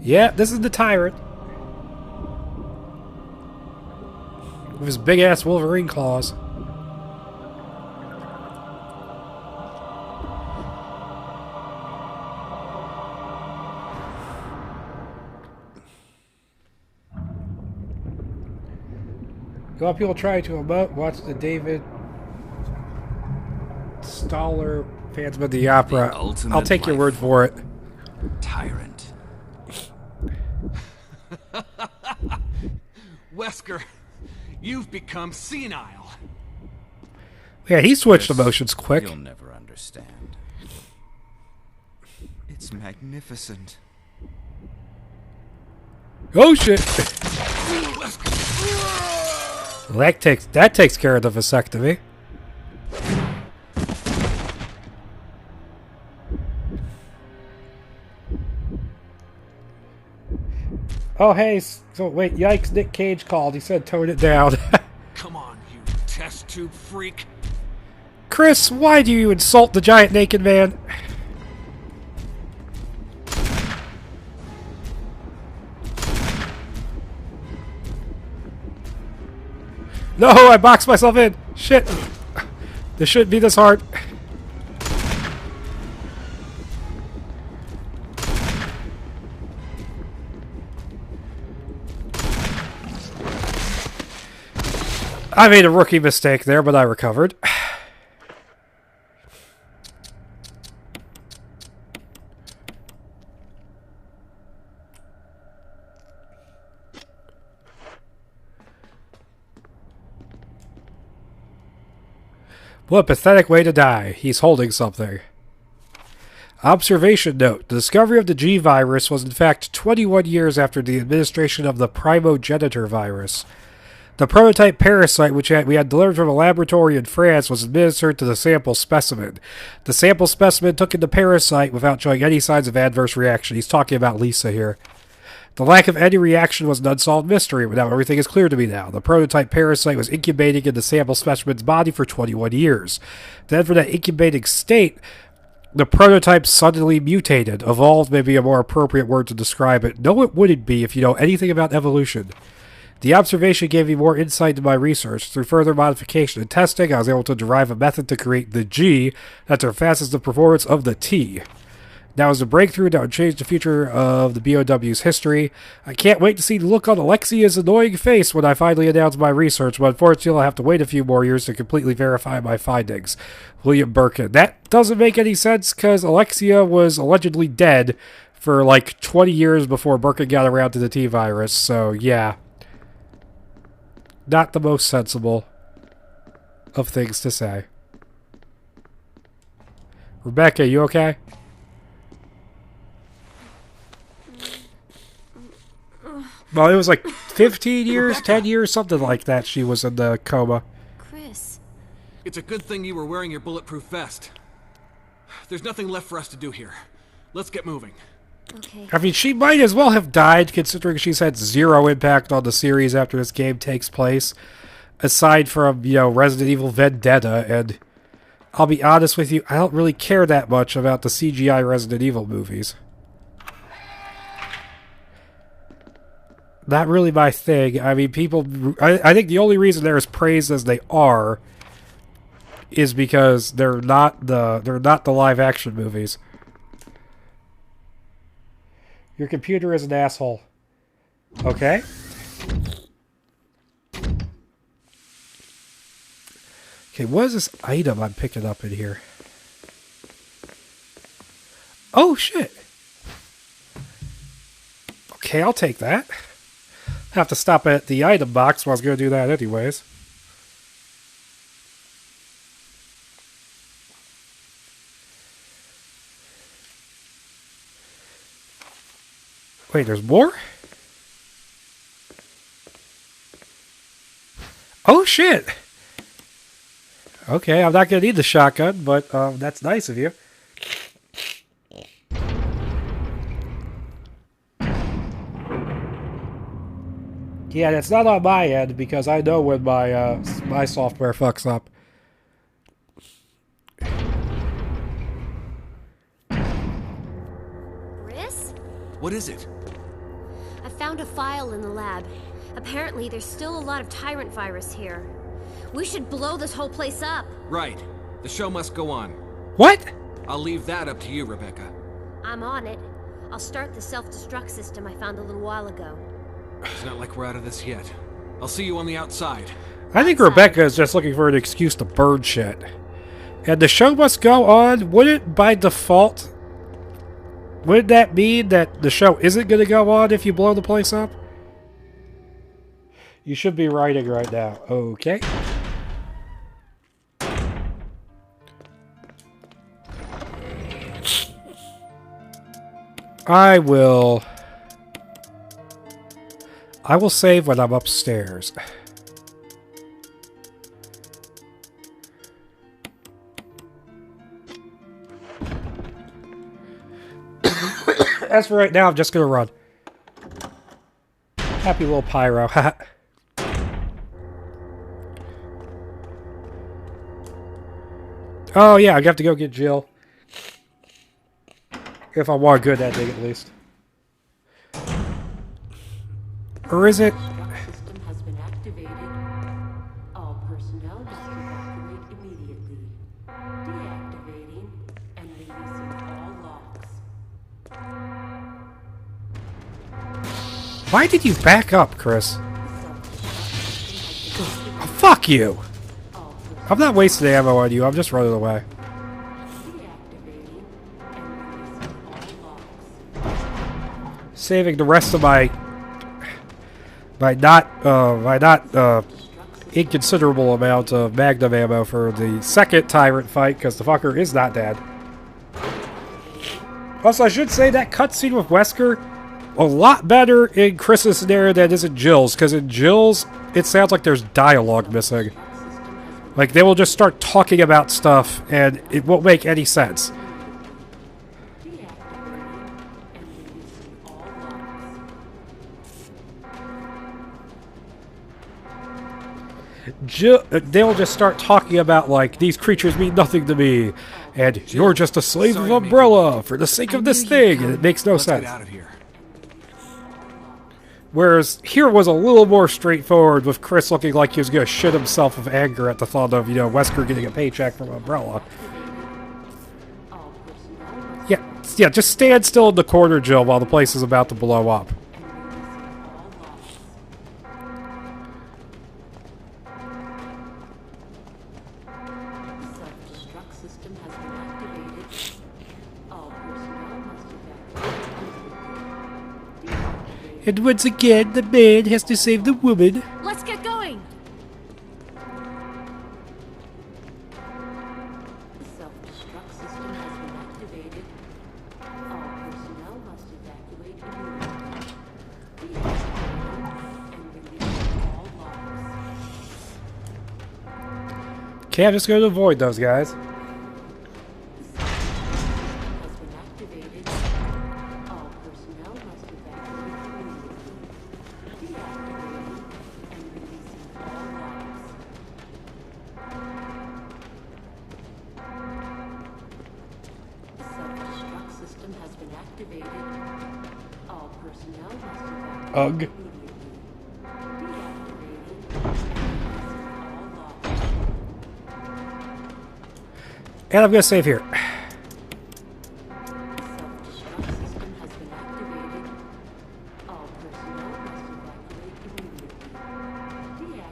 Yeah, this is the tyrant. With his big-ass Wolverine claws. A lot of people try to emote. Watch the David Stoller Phantom of the Opera. I'll take your word for it. Tyrant. Wesker, you've become senile. Yeah, he switched emotions quick. You'll never understand. It's magnificent. Oh shit! Well, that takes care of the vasectomy. Oh hey, so wait, yikes! Nick Cage called. He said tone it down. Come on, you test tube freak. Chris, why do you insult the giant naked man? No, I boxed myself in. Shit. This shouldn't be this hard. I made a rookie mistake there, but I recovered. What a pathetic way to die. He's holding something. Observation note. The discovery of the G virus was in fact 21 years after the administration of the primogenitor virus. The prototype parasite, which we had delivered from a laboratory in France, was administered to the sample specimen. The sample specimen took in the parasite without showing any signs of adverse reaction. He's talking about Lisa here. The lack of any reaction was an unsolved mystery, but now everything is clear to me now. The prototype parasite was incubating in the sample specimen's body for 21 years. Then, for that incubating state, the prototype suddenly mutated. Evolved may be a more appropriate word to describe it. No, it wouldn't be if you know anything about evolution. The observation gave me more insight into my research. Through further modification and testing, I was able to derive a method to create the G that surpasses the performance of the T. Now is a breakthrough that would change the future of the BOW's history. I can't wait to see the look on Alexia's annoying face when I finally announce my research, but unfortunately I'll have to wait a few more years to completely verify my findings. William Birkin. That doesn't make any sense because Alexia was allegedly dead for like 20 years before Birkin got around to the T-virus, so yeah. Not the most sensible of things to say. Rebecca, you okay? Well, it was like 15 years, 10 years, something like that she was in the coma. Chris. It's a good thing you were wearing your bulletproof vest. There's nothing left for us to do here. Let's get moving. Okay. I mean, she might as well have died, considering she's had zero impact on the series after this game takes place. Aside from, you know, Resident Evil Vendetta, and I'll be honest with you, I don't really care that much about the CGI Resident Evil movies. Not really my thing. I mean, people... I think the only reason they're as praised as they are is because they're not the live-action movies. Your computer is an asshole. Okay? Okay, what is this item I'm picking up in here? Oh, shit. Okay, I'll take that. Have to stop at the item box, but I was going to do that anyways. Wait, there's more? Oh, shit! Okay, I'm not going to need the shotgun, but that's nice of you. Yeah, that's not on my end, because I know when my software fucks up. Chris? What is it? I found a file in the lab. Apparently, there's still a lot of tyrant virus here. We should blow this whole place up. Right. The show must go on. What? I'll leave that up to you, Rebecca. I'm on it. I'll start the self-destruct system I found a little while ago. It's not like we're out of this yet. I'll see you on the outside. I think Rebecca is just looking for an excuse to burn shit. And the show must go on. Wouldn't by default... Wouldn't that mean that the show isn't going to go on if you blow the place up? You should be writing right now. Okay. I will save when I'm upstairs. As for right now, I'm just gonna run. Happy little pyro. Oh yeah, I have to go get Jill. If I want good at that thing, at least. Or is it? System has been activated. All personnel must evacuate immediately. Deactivating and releasing all locks. Why did you back up, Chris? Oh, fuck you! I'm not wasting ammo on you, I'm just running away. Saving the rest of my not inconsiderable amount of magnum ammo for the second tyrant fight, because the fucker is not dead. Also, I should say that cutscene with Wesker a lot better in Chris's scenario than it is in Jill's, because in Jill's it sounds like there's dialogue missing. Like they will just start talking about stuff and it won't make any sense. They'll just start talking about, like, these creatures mean nothing to me, and you're just a slave of Umbrella for the sake of this thing, and it makes no sense. Get out of here. Whereas here was a little more straightforward, with Chris looking like he was going to shit himself of anger at the thought of, you know, Wesker getting a paycheck from Umbrella. Yeah, just stand still in the corner, Jill, while the place is about to blow up. And once again, the man has to save the woman. Let's get going! The self-destruct system has been activated. All personnel must evacuate immediately. Deactivating and releasing all locks. Okay, I'm just going to avoid those guys. Ugh. And I'm going to save here.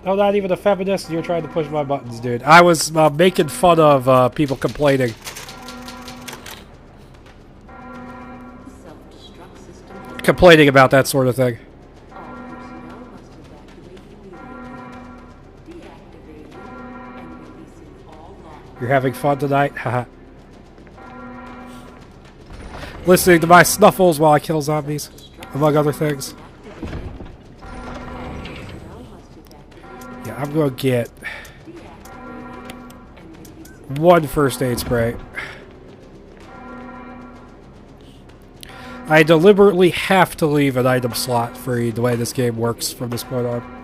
Oh, not even a feminist? You're trying to push my buttons, dude. I was making fun of people complaining. Complaining about that sort of thing. You're having fun tonight? Haha. Listening to my snuffles while I kill zombies, among other things. Yeah, I'm gonna get one first aid spray. I deliberately have to leave an item slot free the way this game works from this point on.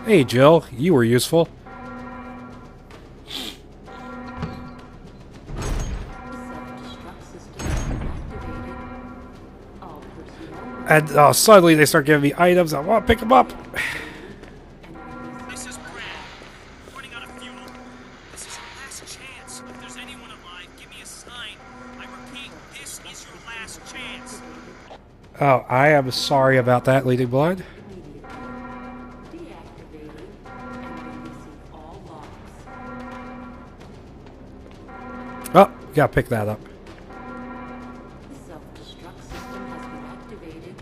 Hey Jill, you were useful. And suddenly they start giving me items. I want to pick them up. This is Brad. Running out of fuel. This is your last chance. If there's anyone alive, give me a sign. I repeat, this is your last chance. Oh, I am sorry about that, Leading Blind. Deactivating and releasing all logs. Oh, gotta pick that up. The self-destruct system has been activated.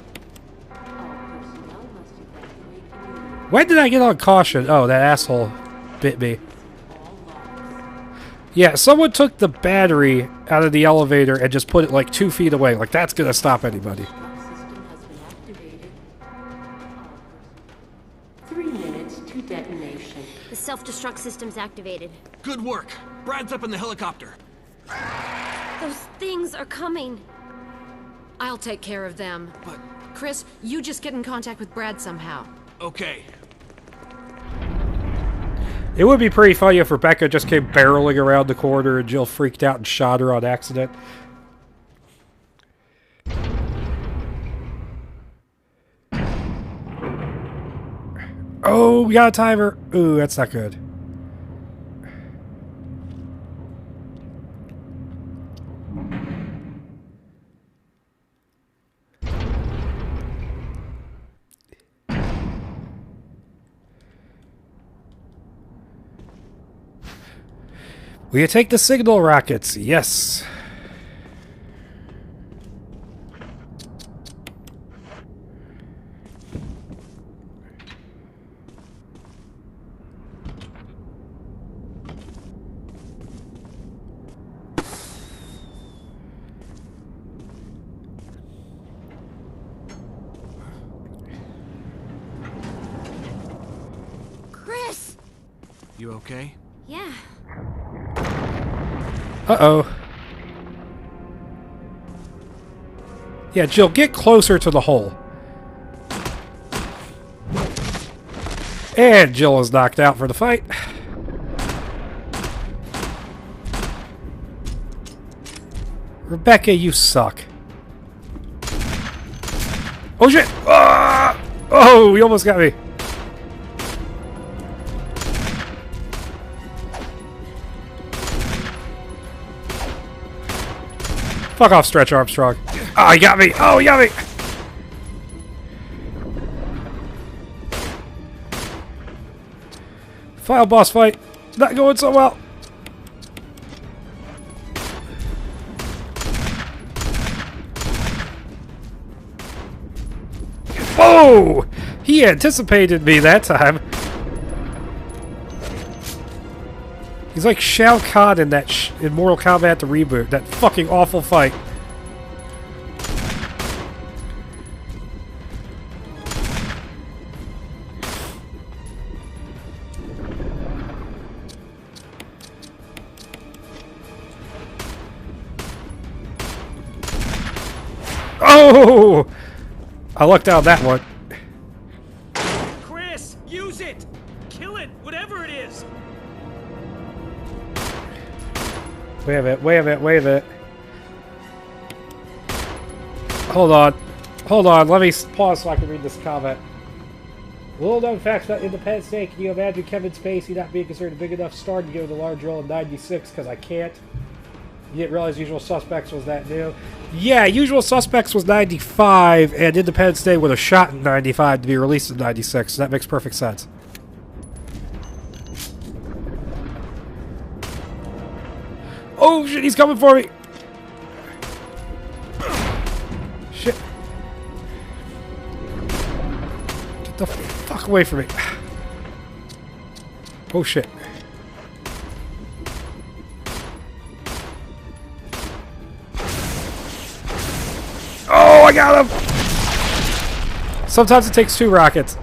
All personnel must evacuate immediately. When did I get on caution? Oh, that asshole bit me. All logs. Yeah, someone took the battery out of the elevator and just put it like 2 feet away. Like, that's gonna stop anybody. Destruct system has been activated. All 3 minutes to detonation. The self-destruct system's activated. Good work. Brad's up in the helicopter. Those things are coming. I'll take care of them. But, Chris, you just get in contact with Brad somehow. okay. It would be pretty funny if Rebecca just came barreling around the corner and Jill freaked out and shot her on accident. Oh, we got a timer. Ooh, that's not good. Will you take the signal rockets? Yes. Chris! You okay? Yeah. Uh-oh. Yeah, Jill, get closer to the hole. And Jill is knocked out for the fight. Rebecca, you suck. Oh, shit! Ah! Oh, you almost got me. Fuck off, Stretch Armstrong. Oh, he got me! Oh, he got me! Final boss fight. Not going so well. Oh! He anticipated me that time. He's like Shao Kahn in that in Mortal Kombat the reboot. That fucking awful fight. Oh! I lucked out that one. Chris, use it! Kill it, whatever it is! Wait a minute, wait a minute, wait a minute. Hold on. Hold on, let me pause so I can read this comment. Little known facts about Independence Day. Can you imagine Kevin Spacey not being considered a big enough star to give him a large role in 96? Because I can't. You didn't realize Usual Suspects was that new? Yeah, Usual Suspects was 95, and Independence Day would have shot in 95 to be released in 96. So that makes perfect sense. Oh shit, he's coming for me! Shit. Get the fuck away from me. Oh shit. Oh, I got him! Sometimes it takes 2 rockets.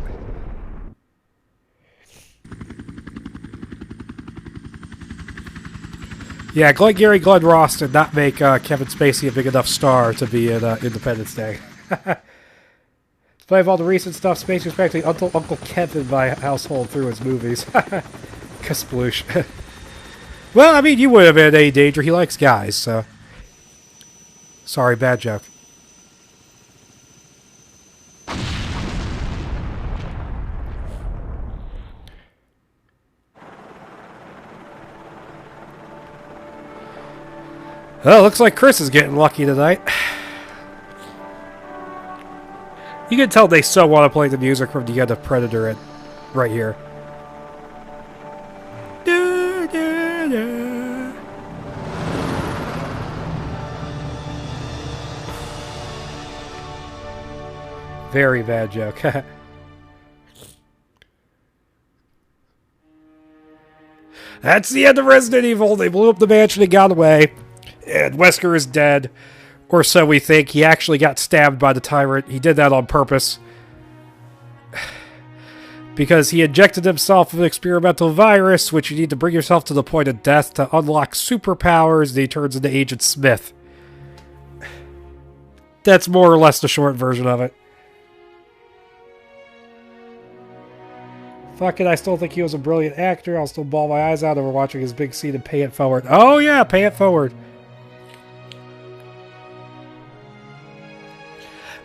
Yeah, Glengarry Glenn Ross did not make Kevin Spacey a big enough star to be in Independence Day. Despite of all the recent stuff, Spacey was practically Uncle Kevin by household through his movies. Kasploosh. Well, I mean, you would have been in any danger. He likes guys, so... Sorry, bad joke. Oh, looks like Chris is getting lucky tonight. You can tell they so want to play the music from the end of Predator right here. Da, da, da. Very bad joke. That's the end of Resident Evil. They blew up the mansion and got away. And Wesker is dead. Or so we think. He actually got stabbed by the tyrant. He did that on purpose. Because he injected himself with an experimental virus, which you need to bring yourself to the point of death to unlock superpowers, and he turns into Agent Smith. That's more or less the short version of it. Fuck it, I still think he was a brilliant actor. I'll still bawl my eyes out over watching his big scene and pay it forward. Oh yeah, pay it forward.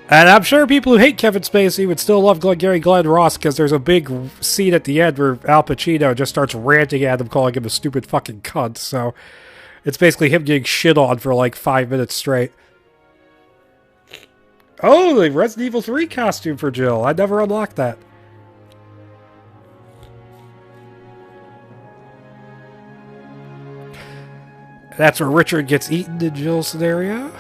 And I'm sure people who hate Kevin Spacey would still love Glengarry Glenn Ross because there's a big scene at the end where Al Pacino just starts ranting at him, calling him a stupid fucking cunt. So it's basically him getting shit on for like 5 minutes straight. Oh, the Resident Evil 3 costume for Jill. I never unlocked that. That's where Richard gets eaten in Jill's scenario.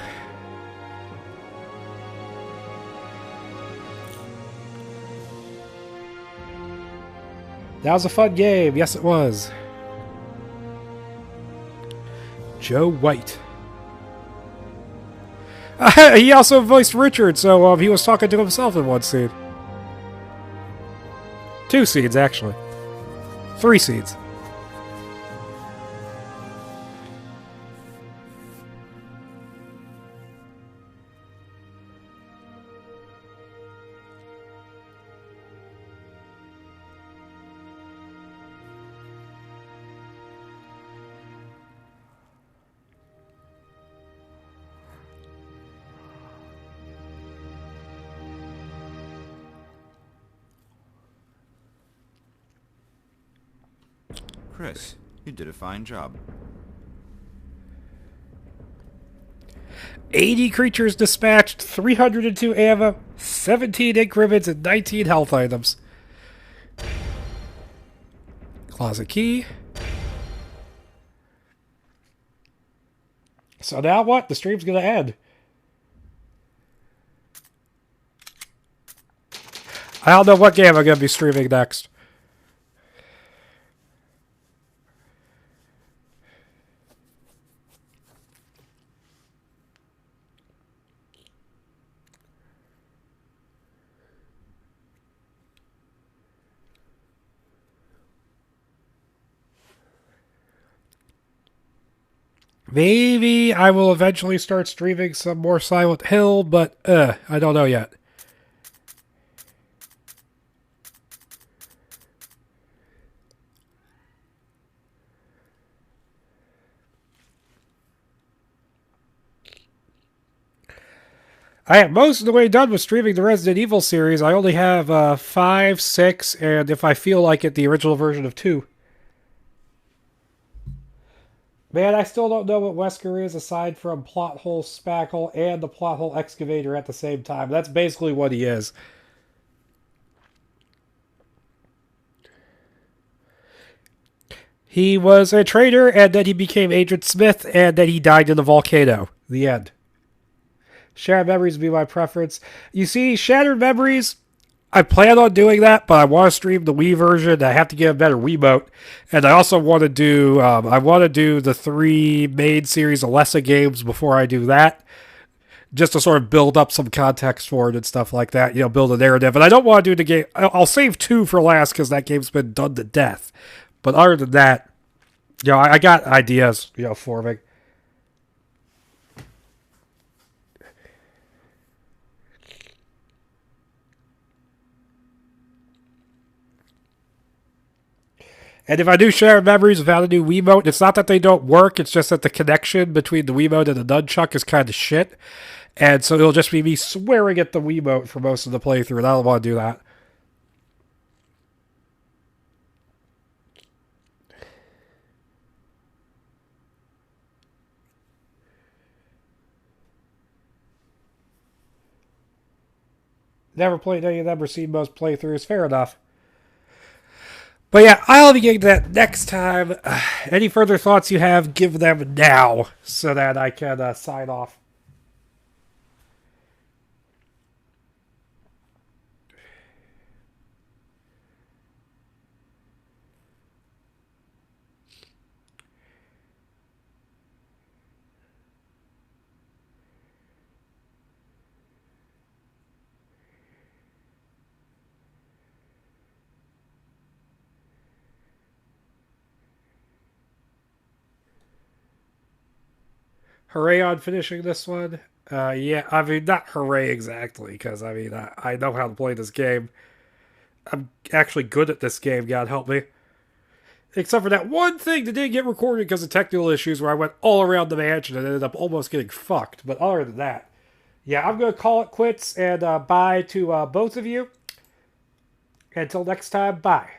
That was a fun game. Yes, it was. Joe White. He also voiced Richard, so he was talking to himself in one scene. 2 scenes, actually. 3 scenes. Chris, you did a fine job. 80 creatures dispatched, 302 ammo, 17 increments, and 19 health items. Closet key. So now what? The stream's gonna end. I don't know what game I'm gonna be streaming next. Maybe I will eventually start streaming some more Silent Hill, but I don't know yet. I am most of the way done with streaming the Resident Evil series. I only have 5, 6, and if I feel like it, the original version of 2. Man, I still don't know what Wesker is aside from Plot Hole Spackle and the Plot Hole Excavator at the same time. That's basically what he is. He was a traitor, and then he became Agent Smith, and then he died in the volcano. The end. Shattered Memories would be my preference. You see, Shattered Memories, I plan on doing that, but I want to stream the Wii version. I have to get a better Wiimote. And I also want to do, the 3 main series Alessa games before I do that. Just to sort of build up some context for it and stuff like that. You know, build a narrative. And I don't want to do the game. I'll save 2 for last because that game's been done to death. But other than that, you know, I got ideas, you know, forming. And if I do Shattered Memories without a new Wiimote, it's not that they don't work, it's just that the connection between the Wiimote and the nunchuck is kind of shit. And so it'll just be me swearing at the Wiimote for most of the playthrough, and I don't want to do that. Never played any of them or seen most playthroughs. Fair enough. But yeah, I'll be getting to that next time. Any further thoughts you have, give them now so that I can sign off. Hooray on finishing this one. Yeah, I mean, not hooray exactly, because, I mean, I know how to play this game. I'm actually good at this game, God help me. Except for that one thing that didn't get recorded because of technical issues where I went all around the mansion and ended up almost getting fucked. But other than that, yeah, I'm going to call it quits and bye to both of you. Until next time, bye.